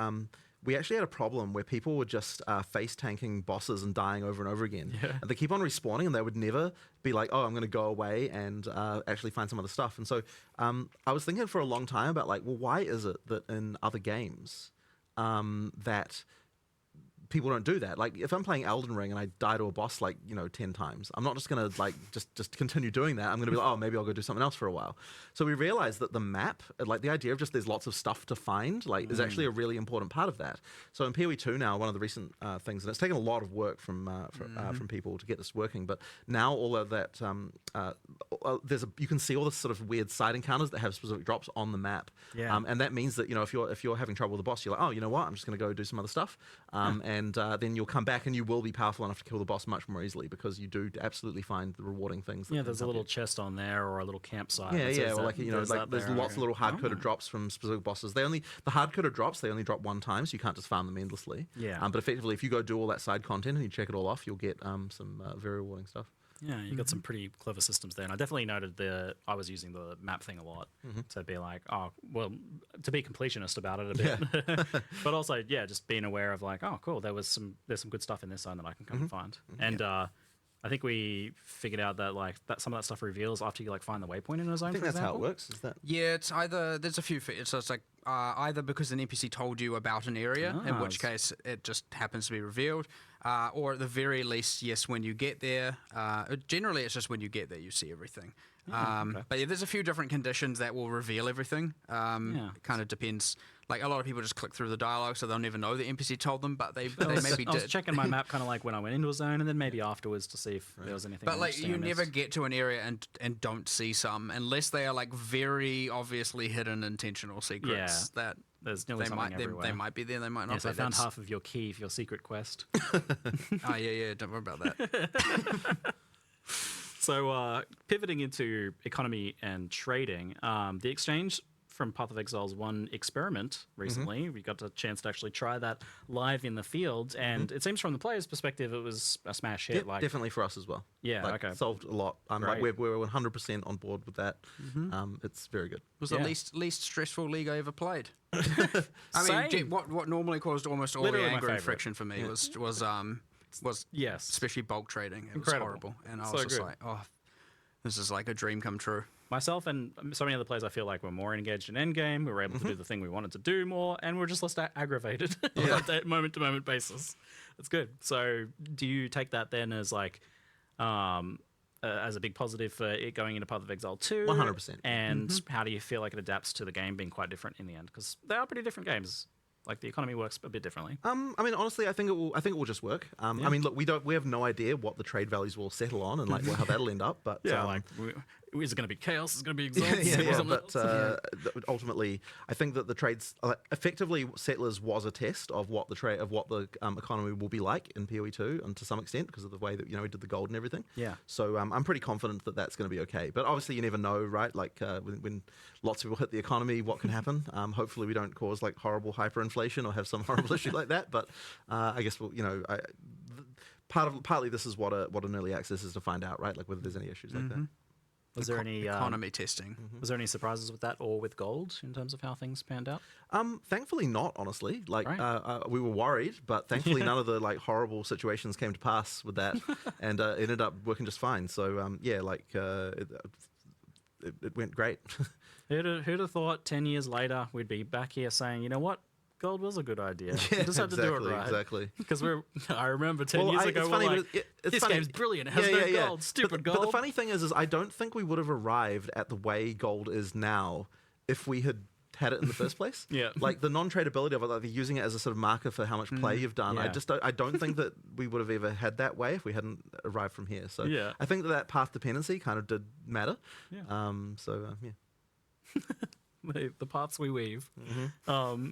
we actually had a problem where people were just face tanking bosses and dying over and over again. Yeah. And they keep on respawning, and they would never be like, oh, I'm going to go away and actually find some other stuff. And so I was thinking for a long time about like, well, why is it that in other games that people don't do that? Like, if I'm playing Elden Ring and I die to a boss like 10 times, I'm not just gonna like just continue doing that. I'm gonna be like, oh, maybe I'll go do something else for a while. So we realized that the map, like the idea of just there's lots of stuff to find, like is actually a really important part of that. So in PoE 2 now, one of the recent things, and it's taken a lot of work from people to get this working, but now all of that you can see all this sort of weird side encounters that have specific drops on the map. Yeah. And that means that if you're having trouble with the boss, you're like, oh, you know what, I'm just gonna go do some other stuff. And then you'll come back and you will be powerful enough to kill the boss much more easily because you do absolutely find the rewarding things. Yeah, there's a little chest on there or a little campsite. Yeah, that yeah. says Or that there's lots of little hard-coded drops from specific bosses. The hard-coded drops, they only drop one time, so you can't just farm them endlessly. Yeah. But effectively, if you go do all that side content and you check it all off, you'll get some very rewarding stuff. Yeah, you got some pretty clever systems there, and I definitely noted I was using the map thing a lot to be like, oh, well, to be completionist about it a bit, but also, yeah, just being aware of like, oh, cool, there's some good stuff in this zone that I can come and find, and I think we figured out that like some of that stuff reveals after you like find the waypoint in a zone. I think for that's example. how it works. Is that? Yeah, it's either there's a few. So it's like either because an NPC told you about an area, in which case it just happens to be revealed, or at the very least, yes, when you get there. Generally, it's just when you get there you see everything. But yeah, there's a few different conditions that will reveal everything. It kind of depends. Like a lot of people just click through the dialogue, so they'll never know the NPC told them, but they maybe did. I was checking my map kind of like when I went into a zone, and then maybe afterwards to see if there was anything. But like you I never missed. get to an area and don't see some unless they are like very obviously hidden intentional secrets that There's nearly they something might everywhere. they might be there, they might not. Yes, be. I found That's- half of your key for your secret quest. Oh yeah, don't worry about that. So pivoting into economy and trading, the exchange from Path of Exile's one experiment recently, we got a chance to actually try that live in the field, and it seems from the player's perspective it was a smash hit. Yeah, definitely for us as well. Yeah, like, okay. solved a lot. Like Great. we're 100% on board with that. It's very good. It was Yeah. the least stressful league I ever played. I Same. mean, what normally caused almost all Literally the my anger and favorite. friction for me was Yes. especially bulk trading. It Incredible. was horrible, and I So was just good. like, oh, this is like a dream come true. Myself and so many other players, I feel like we're more engaged in endgame. We were able to do the thing we wanted to do more, and we're just less aggravated on that moment-to-moment basis. It's good. So, do you take that then as like as a big positive for it going into Path of Exile 2? 100%. And how do you feel like it adapts to the game being quite different in the end? Because they are pretty different games. Like the economy works a bit differently. I mean, honestly, I think it will just work. I mean, look, we have no idea what the trade values will settle on and like how that'll end up. But Is it going to be chaos? Is it going to be exalted? yeah. Something But else? ultimately, I think that the trades effectively Settlers was a test of what the economy will be like in PoE 2, and to some extent because of the way that we did the gold and everything. Yeah. So I'm pretty confident that that's going to be okay. But obviously, you never know, right? Like when lots of people hit the economy, what can happen? Hopefully, we don't cause like horrible hyperinflation or have some horrible issue like that. But I guess partly this is what an early access is to find out, right? Like whether there's any issues like that. Was there any Economy testing. Was there any surprises with that or with gold in terms of how things panned out? Thankfully not, honestly. Like Right. we were worried, but thankfully none of the like horrible situations came to pass with that, and it ended up working just fine. So it went great. Who'd have thought 10 years later we'd be back here saying, you know what, gold was a good idea. Yeah, We just had to do it right. exactly. Because I remember 10 years ago, it's we're funny, like, but it's this funny. game's brilliant. It has no gold. Stupid gold. But the funny thing is I don't think we would have arrived at the way gold is now if we had had it in the first place. Yeah. Like the non-tradability of it, like using it as a sort of marker for how much play you've done. Yeah. I don't think that we would have ever had that way if we hadn't arrived from here. So Yeah. I think that path dependency kind of did matter. Yeah. Yeah. the paths we weave. Mm-hmm.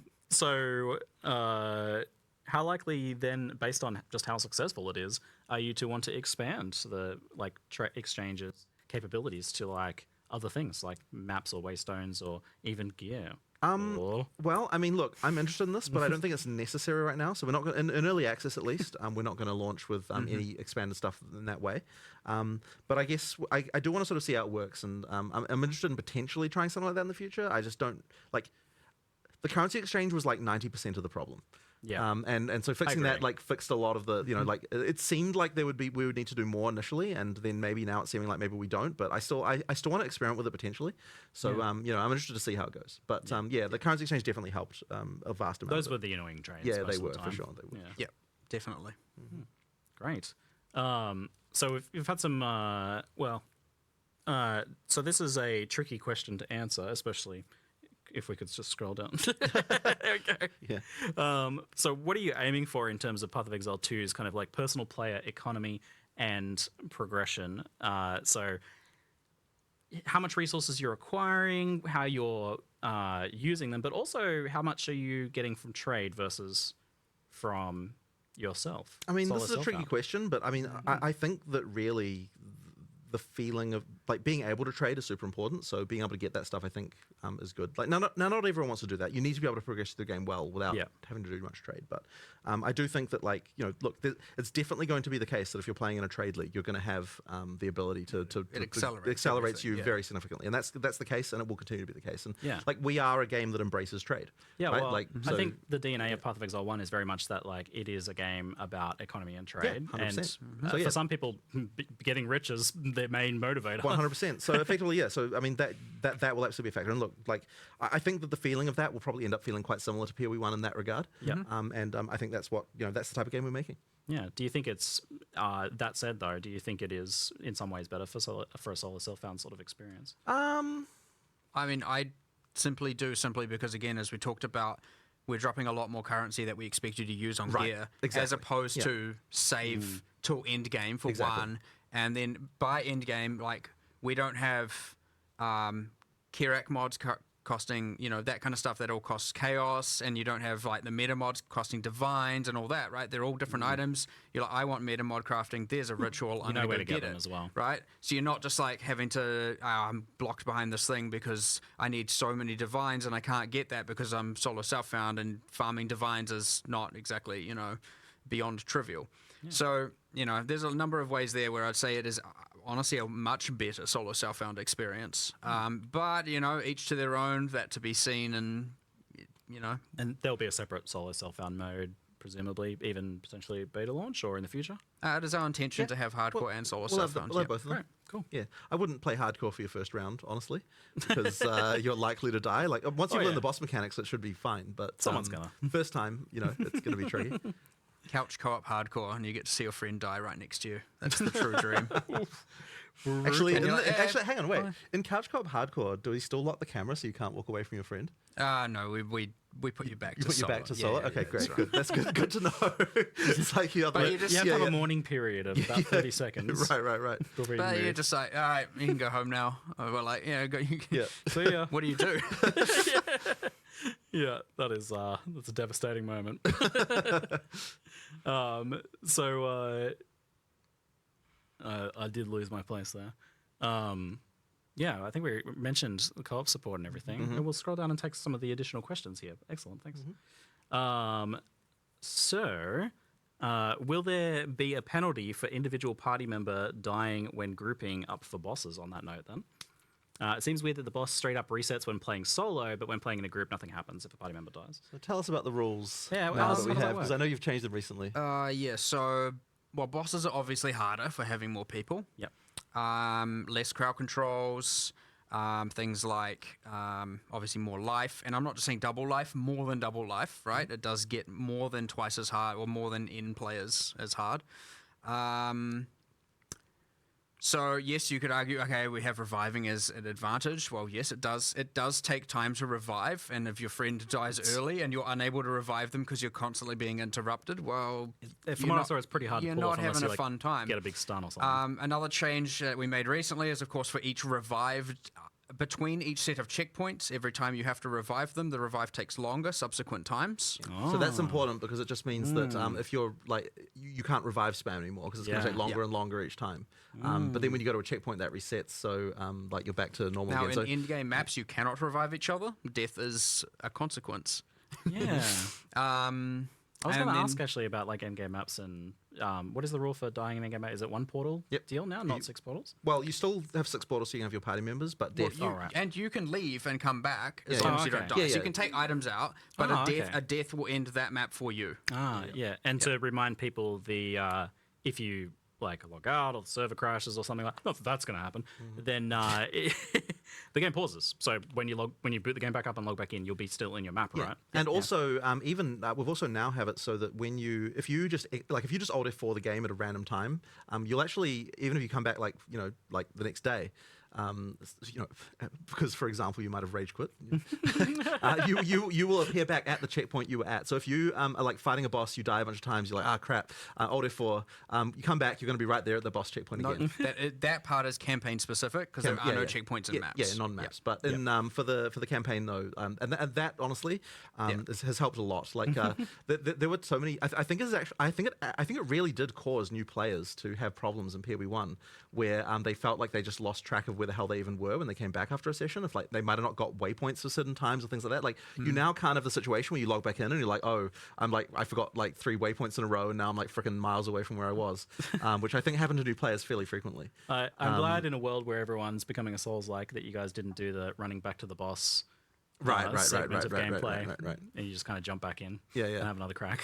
How likely then, based on just how successful it is, are you to want to expand the like exchanges capabilities to like other things like maps or waystones or even gear? Well, I mean, look, I'm interested in this, but I don't think it's necessary right now. So we're not going in early access, at least. We're not going to launch with any expanded stuff in that way. But I guess I do want to sort of see how it works, and I'm interested in potentially trying something like that in the future. I just don't like the currency exchange was like 90% of the problem. Yeah. And so fixing that agree. like fixed a lot of the like it seemed like we would need to do more initially, and then maybe now it's seeming like maybe we don't. But I still want to experiment with it potentially. So Yeah. I'm interested to see how it goes. But the currency exchange definitely helped a vast amount. Those of were it. the annoying trains. Yeah, most they of were the for time. sure. They were. Yeah. Yep, definitely. Great. So we've had some. So this is a tricky question to answer, especially if we could just scroll down. Okay. Yeah. So what are you aiming for in terms of Path of Exile 2's kind of like personal player economy and progression? So how much resources you're acquiring, how you're using them, but also how much are you getting from trade versus from yourself? I mean, Solo this is a tricky self-found. question, but I mean, I think that really the feeling of like being able to trade is super important. So being able to get that stuff, I think, is good. Like not everyone wants to do that. You need to be able to progress through the game well without having to do much trade. But I do think that look, it's definitely going to be the case that if you're playing in a trade league, you're going to have the ability to It accelerates it accelerates you everything, yeah. very significantly, and that's the case, and it will continue to be the case. And Yeah. like we are a game that embraces trade. Yeah, right? well, like I think the DNA of Path of Exile 1 is very much that like it is a game about economy and trade. 100%. And So, yeah. for some people, getting rich is their main motivator. 100%. So effectively, yeah. So I mean, that will absolutely be a factor. And look, like I think that the feeling of that will probably end up feeling quite similar to PoE 1 in that regard. Yeah. And I think that's what that's the type of game we're making. Yeah. Do you think it's that said though? Do you think it is in some ways better for a solo self-found sort of experience? I mean, I simply because, again, as we talked about, we're dropping a lot more currency that we expect you to use on Right, gear, exactly. as opposed Yeah. to save till end game for Exactly. one, and then by end game, like we don't have Kirak mods costing, that kind of stuff that all costs chaos, and you don't have like the meta mods costing divines and all that, right? They're all different items. You're like, I want meta mod crafting. There's a ritual. I'm know gonna where go to get them it, as well. right? So you're not just like having to, I'm blocked behind this thing because I need so many divines and I can't get that because I'm solo self-found, and farming divines is not exactly, beyond trivial. So, there's a number of ways there where I'd say it is honestly a much better solo self-found experience. But, each to their own, that to be seen, and, And there'll be a separate solo self-found mode, presumably, even potentially beta launch or in the future. it is our intention to have hardcore and solo We'll have, self-found. we'll have yeah. both of them. Right, cool. Yeah, I wouldn't play hardcore for your first round, honestly, because you're likely to die. Like once you've learned the boss mechanics, it should be fine. But Someone's gonna. First time, it's gonna be tricky. Couch co-op hardcore, and you get to see your friend die right next to you. That's the true dream. Actually, And you're like, actually, hang on, wait. In couch co-op hardcore, do we still lock the camera so you can't walk away from your friend? No, we put you back You to put you solo. back to Yeah, solo. yeah, Okay, yeah, great, that's good. That's good. Good to know. It's like you But you just- You have to have a mourning period of about 30 seconds. Right. before you But you're move. just like, all right, you can go home now. Or we're like, yeah, go. Yeah. See ya. What do you do? Yeah, that's a devastating moment. I did lose my place there. Yeah, I think we mentioned the co-op support and everything. And we'll scroll down and take some of the additional questions here. Excellent, thanks. Will there be a penalty for individual party member dying when grouping up for bosses on that note then? It seems weird that the boss straight up resets when playing solo, but when playing in a group, nothing happens if a party member dies. So tell us about the rules. Yeah, now how that we does that have, because work? I know you've changed them recently. Yeah, so, well, bosses are obviously harder for having more people. Yep. Less crowd controls, things like obviously more life. And I'm not just saying double life, more than double life, right? It does get more than twice as hard, or more than in players as hard. So yes, you could argue, okay, we have reviving as an advantage. Well, yes, it does. It does take time to revive, and if your friend dies early and you're unable to revive them because you're constantly being interrupted, well, From what I saw, it's pretty hard to you're pull not off unless having you, a like, fun time. get a big stun or something. Another change that we made recently is, of course, for each revived, between each set of checkpoints, every time you have to revive them, the revive takes longer subsequent times. So that's important because it just means that if you're like, you can't revive spam anymore because it's going Yeah. to take longer Yeah. and longer each time. But then when you go to a checkpoint, that resets. So like you're back to normal Now, again. So in in-game maps, you cannot revive each other. Death is a consequence. Yeah. I was And going to then- ask actually about like endgame maps and what is the rule for dying in a game? Is it one portal deal now, not 6 portals? Well, you still have 6 portals, so you can have your party members, but death. And you can leave and come back as Yeah, long yeah. as you don't die. Okay. So you can take items out, but a death will end that map for you. Yeah. And to remind people, the if you like log out or the server crashes or something like, not that that's going to happen, then the game pauses. So when you boot the game back up and log back in, you'll be still in your map, right? And also, even we've also now have it so that if you just Alt F4 the game at a random time, you'll actually, even if you come back like the next day. Because for example, you might have rage quit. You will appear back at the checkpoint you were at. So if you are like fighting a boss, you die a bunch of times. You're like, crap. Alt F4. You come back, you're going to be right there at the boss checkpoint again. That part is campaign specific because there are no checkpoints in maps. Yeah, non-maps. But in for the campaign though, and that honestly has helped a lot. Like there were so many. I think it really did cause new players to have problems in PoE1 where they felt like they just lost track of where the hell they even were when they came back after a session. If like they might have not got waypoints for certain times or things like that. Like you now can't have the situation where you log back in and you're like, I forgot like 3 waypoints in a row and now I'm like freaking miles away from where I was, which I think happened to new players fairly frequently. I'm glad in a world where everyone's becoming a Souls-like that you guys didn't do the running back to the boss segment of gameplay, and you just kind of jump back in, and have another crack.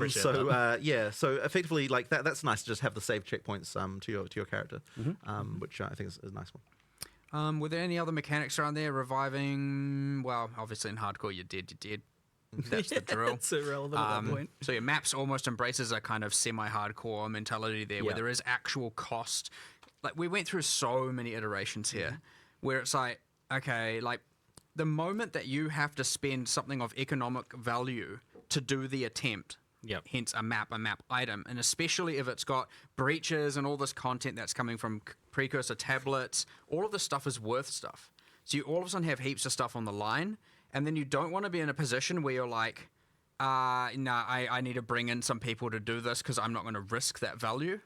So effectively, like that's nice to just have the save checkpoints to your character, which I think is a nice one. Were there any other mechanics around there? Reviving? Well, obviously in hardcore, you're dead. That's the drill. It's irrelevant at that point. So your maps almost embraces a kind of semi-hardcore mentality there, where there is actual cost. Like we went through so many iterations here, where it's like, okay, like the moment that you have to spend something of economic value to do the attempt, hence a map item, and especially if it's got breaches and all this content that's coming from precursor tablets, all of this stuff is worth stuff. So you all of a sudden have heaps of stuff on the line, and then you don't want to be in a position where you're like, I need to bring in some people to do this because I'm not going to risk that value.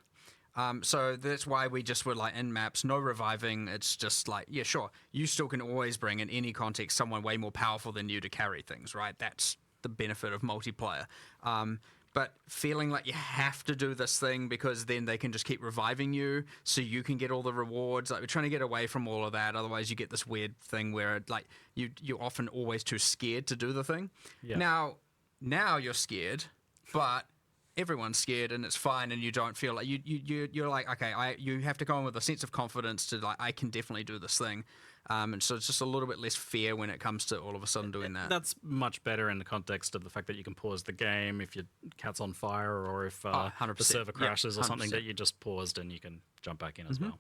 So that's why we just were like in maps, no reviving. It's just like, yeah, sure. You still can always bring in any context someone way more powerful than you to carry things, right? That's the benefit of multiplayer. But feeling like you have to do this thing because then they can just keep reviving you so you can get all the rewards. Like we're trying to get away from all of that. Otherwise you get this weird thing where like you're often always too scared to do the thing. Yeah. Now you're scared, but everyone's scared and it's fine, and you don't feel like you're like, okay, you have to go in with a sense of confidence to like, I can definitely do this thing. And so it's just a little bit less fear when it comes to all of a sudden doing that. That's much better in the context of the fact that you can pause the game if your cat's on fire or if the server crashes or something, that you just paused and you can jump back in as well.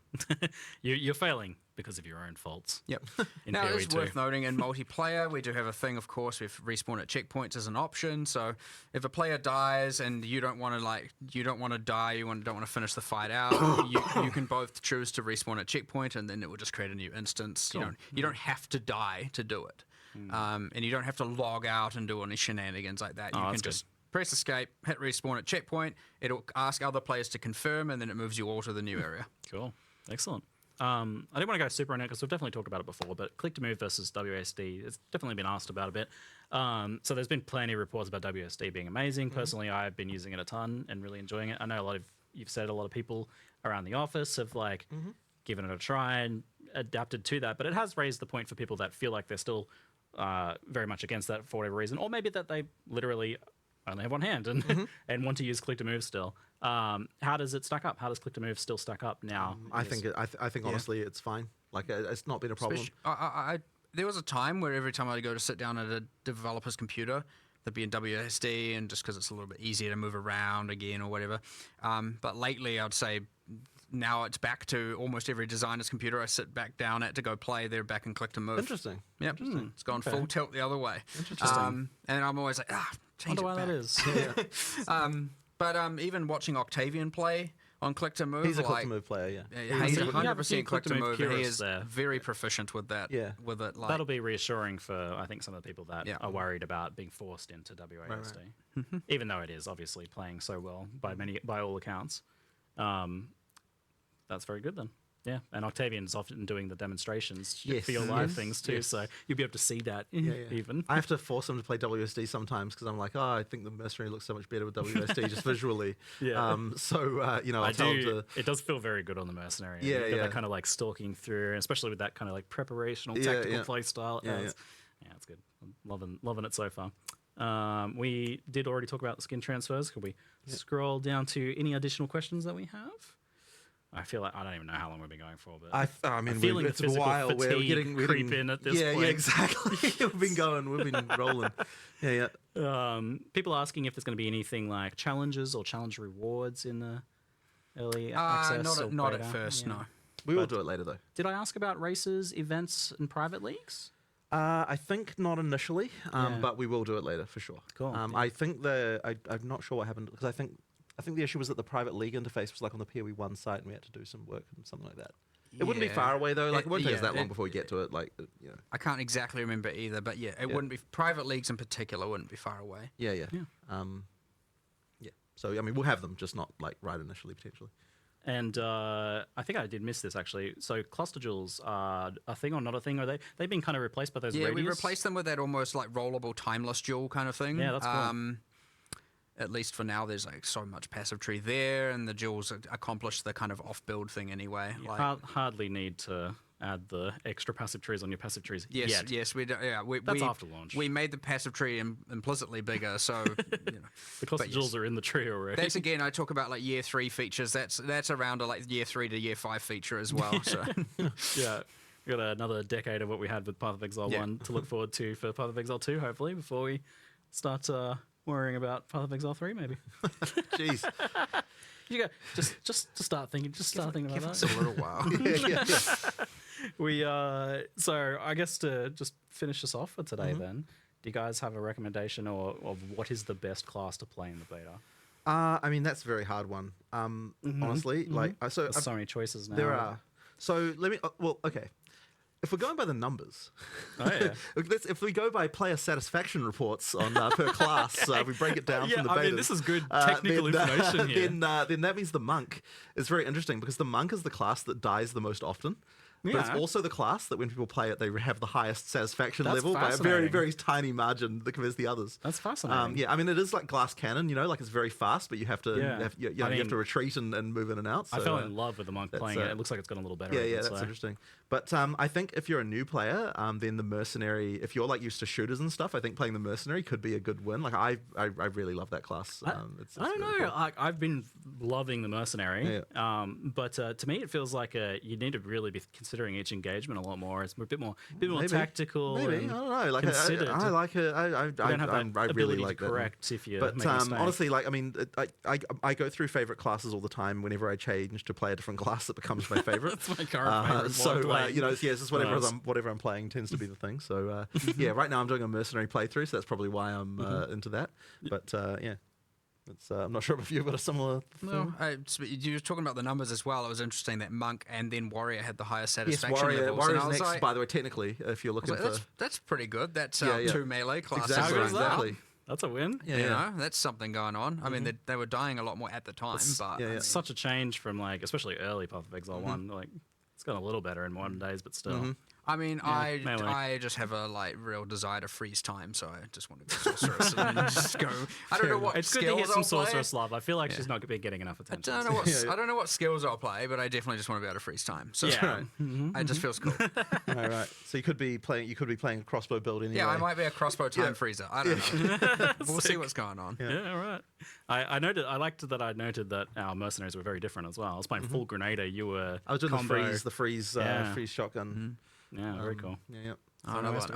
You're failing because of your own faults. Yep. Now, it's worth noting in multiplayer, we do have a thing, of course, with respawn at checkpoints as an option. So if a player dies and you don't want to die, you don't want to finish the fight out, you can both choose to respawn at checkpoint, and then it will just create a new instance. Cool. You don't have to die to do it, and you don't have to log out and do any shenanigans like that. You can just press escape, hit respawn at checkpoint. It'll ask other players to confirm, and then it moves you all to the new area. Cool, excellent. I didn't want to go super on it because we've definitely talked about it before, but click to move versus WSD, it's definitely been asked about a bit. So there's been plenty of reports about WSD being amazing. Personally, I've been using it a ton and really enjoying it. I know you've said a lot of people around the office have given it a try and adapted to that, but it has raised the point for people that feel like they're still very much against that for whatever reason, or maybe that they literally only have one hand and want to use click to move still. How does it stack up? How does click to move still stack up now? I think honestly it's fine. Like it's not been a problem. There was a time where every time I go to sit down at a developer's computer, there'd be in WSD, and just because it's a little bit easier to move around again or whatever. But lately, I'd say now it's back to almost every designer's computer I sit back down at to go play. They're back in click to move. Interesting. Yep. Interesting. It's gone full tilt the other way. Interesting. And I'm always like, change it back. Wonder why that is. But even watching Octavian play on click to move, he's a click to move player. He's 100% click to move. He is there. very proficient with that. Yeah. With it, that'll be reassuring for I think some of the people that are worried about being forced into WASD, right. Even though it is obviously playing so well by all accounts. That's very good then. Yeah, and Octavian's often doing the demonstrations Yes, for your live yes, things too, yes. so you'll be able to see that even. I have to force them to play WSD sometimes because I'm like, oh, I think the Mercenary looks so much better with WSD just visually. Yeah. I'll tell them to. It does feel very good on the Mercenary. Yeah, You get yeah. that kind of like stalking through, especially with that kind of like preparational Yeah, tactical yeah. play style. Yeah, Yeah, it's good. I'm loving it so far. We did already talk about the skin transfers. Could we scroll down to any additional questions that we have? I feel like I don't even know how long we've been going for, but I mean, I'm feeling the it's a physical while. We're fatigue getting creep in at this point. Yeah, exactly. we've been rolling. Yeah. People asking if there's going to be anything like challenges or challenge rewards in the early access. Not beta? at first, Yeah. no. We will do it later though. Did I ask about races, events, and private leagues? I think not initially, Yeah. but we will do it later for sure. Cool. I think I'm not sure what happened because I think the issue was that the private league interface was like on the PoE1 site, and we had to do some work and something like that. It wouldn't be Yeah. far away though. Like it won't take us Yeah, that long before we get to it. Like you know. I can't exactly remember either, but yeah, it wouldn't be private leagues in particular wouldn't be far away. Yeah. Yeah. Yeah. So I mean, we'll have them, just not like right initially potentially. And I think I did miss this actually. So cluster jewels are a thing or not a thing? Are they've been kind of replaced by those Yeah, radius? we replaced them with that almost like rollable timeless jewel kind of thing. Yeah, that's cool. At least for now, there's like so much passive tree there, and the jewels accomplish the kind of off-build thing anyway. You Like, hardly need to add the extra passive trees on your passive trees yes, yet. yes, we do, yeah, That's after launch. We made the passive tree implicitly bigger, so you know. The cluster but jewels are in the tree already. That's again, I talk about like year 3 features. That's around a like year 3 to year 5 feature as well. So Yeah. We got another decade of what we had with Path of Exile Yeah. 1 to look forward to for Path of Exile 2, hopefully, before we start worrying about Path of Exile 3, maybe. Jeez. You go, just to start thinking, about give that. us a little while. yeah. We so I guess to just finish us off for today Mm-hmm. then, do you guys have a recommendation of what is the best class to play in the beta? I mean, that's a very hard one. Honestly, like so. There's so many choices now. There are. So let me. Well, okay. If we're going by the numbers, Oh yeah. if we go by player satisfaction reports on per class, we break it down Yeah, from the I betas. mean, this is good technical information here. Then that means the monk is very interesting because the monk is the class that dies the most often. But it's Yeah. also the class that when people play it, they have the highest satisfaction That's level by a very, fascinating. very tiny margin that compares to the others. That's fascinating. Yeah, I mean, it is like glass cannon, like it's very fast, but you have to, Yeah. you I have mean, to retreat and move in and out. So, I fell in love with the monk that's, playing it. It looks like it's gotten a little better. Yeah, even, that's so. interesting. But I think if you're a new player, then the mercenary, if you're like used to shooters and stuff, I think playing the mercenary could be a good win. Like I really love that class. It's I don't really know. cool. I've been loving the mercenary, but to me, it feels like you need to really be considering each engagement a lot more. It's a bit more Maybe. tactical. Maybe and I don't know. Like considered. I like it. You don't have that I really ability like to that. correct if you But make a mistake. honestly, like I mean, I go through favorite classes all the time. Whenever I change to play a different class, it becomes my favorite. That's my current favorite. So it's just whatever Nice. whatever I'm playing tends to be the thing. So yeah, right now I'm doing a mercenary playthrough, so that's probably why I'm into that. But yeah, it's I'm not sure if you've got a similar. No, you were talking about the numbers as well. It was interesting that monk and then warrior had the highest Yes, satisfaction levels. warrior's and I was next. like, By the way, technically, if you're I was looking like, for that's pretty good. That's Yeah, yeah. 2 melee classes. exactly, How good is that? exactly. That's a win. Yeah, You yeah. know, that's something going on. I mean, they were dying a lot more at the time, but yeah, yeah. It's such a change from like, especially early Path of Exile 1. Like, it's gotten a little better in modern days, but still. I mean, melee. I just have a like real desire to freeze time, so I just want to go sorceress and just go. I don't know what It's good skills to hear some I'll play. sorceress love. I feel like she's not been getting enough I attention. don't know what I don't know what skills I'll play, but I definitely just want to be able to freeze time. So Yeah. it just feels cool. All right. So you could be playing a crossbow build anyway. Yeah, I might be a crossbow time freezer. I don't know. We'll see what's going on. Yeah, all right. I noted. I liked that. I noted that our mercenaries were very different as well. I was playing full grenader. You were. I was doing combo. the freeze Yeah. freeze shotgun. Yeah, very cool. Yeah. I know what.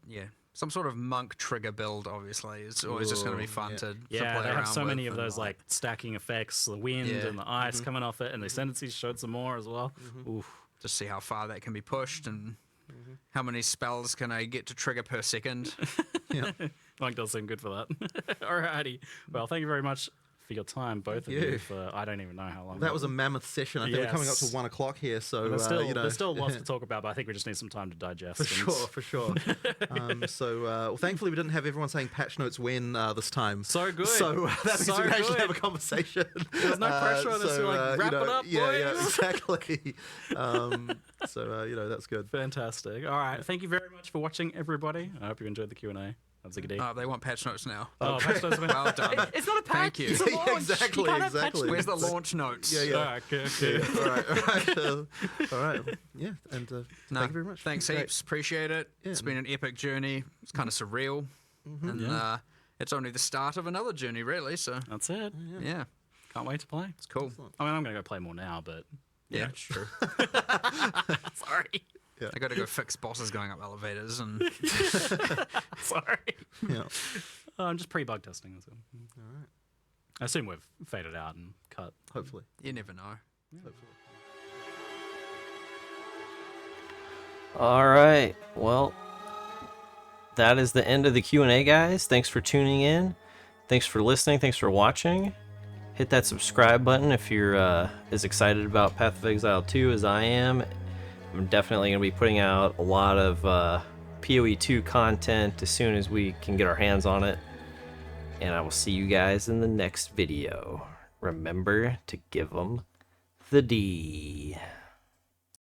Yeah, some sort of monk trigger build. Obviously, is always just going to be fun to Yeah, play they around have so many with of and, those like stacking effects, the wind Yeah. and the ice coming off it, and the ascendancies showed some more as well. Oof. just see how far that can be pushed and how many spells can I get to trigger per second. Monk does seem good for that. Alrighty. Well, thank you very much for your time, both of you. you. For I don't even know how long. That was a mammoth session. I think we're coming up to Yes. 1 o'clock here, so There's still, you know, there's still lots to talk about, but I think we just need some time to digest. for sure. Well, thankfully we didn't have everyone saying patch notes when this time. So good. So that means So we can actually good. have a conversation. There's no pressure on us to like wrap it up, Yeah, boys. exactly. You know, that's good. Fantastic. All right. Thank you very much for watching, everybody. I hope you enjoyed the Q&A. That's ZiggyD. They want patch notes now. Patch notes. Well done. It's not a patch. Thank you. It's a Yeah, launch. exactly, You can't have patch exactly. notes. Where's the launch notes? Yeah. All right, okay. All right. All right. Yeah, and No, thank you very much. Thanks Great. heaps. Appreciate it. Yeah. It's been an epic journey. It's kind of surreal. And it's only the start of another journey, really. So, That's it. yeah. Can't wait to play. It's cool. I mean, I'm going to go play more now, but Yeah, true. sorry. I got to go fix bosses going up elevators and Sorry. Yeah. I'm just pre-bug testing. That's all right. I assume we've faded out and cut. Hopefully. you never know. Hopefully. All right. Well, that is the end of the Q&A, guys. Thanks for tuning in. Thanks for listening. Thanks for watching. Hit that subscribe button if you're as excited about Path of Exile 2 as I am. I'm definitely going to be putting out a lot of PoE 2 content as soon as we can get our hands on it. And I will see you guys in the next video. Remember to give them the D.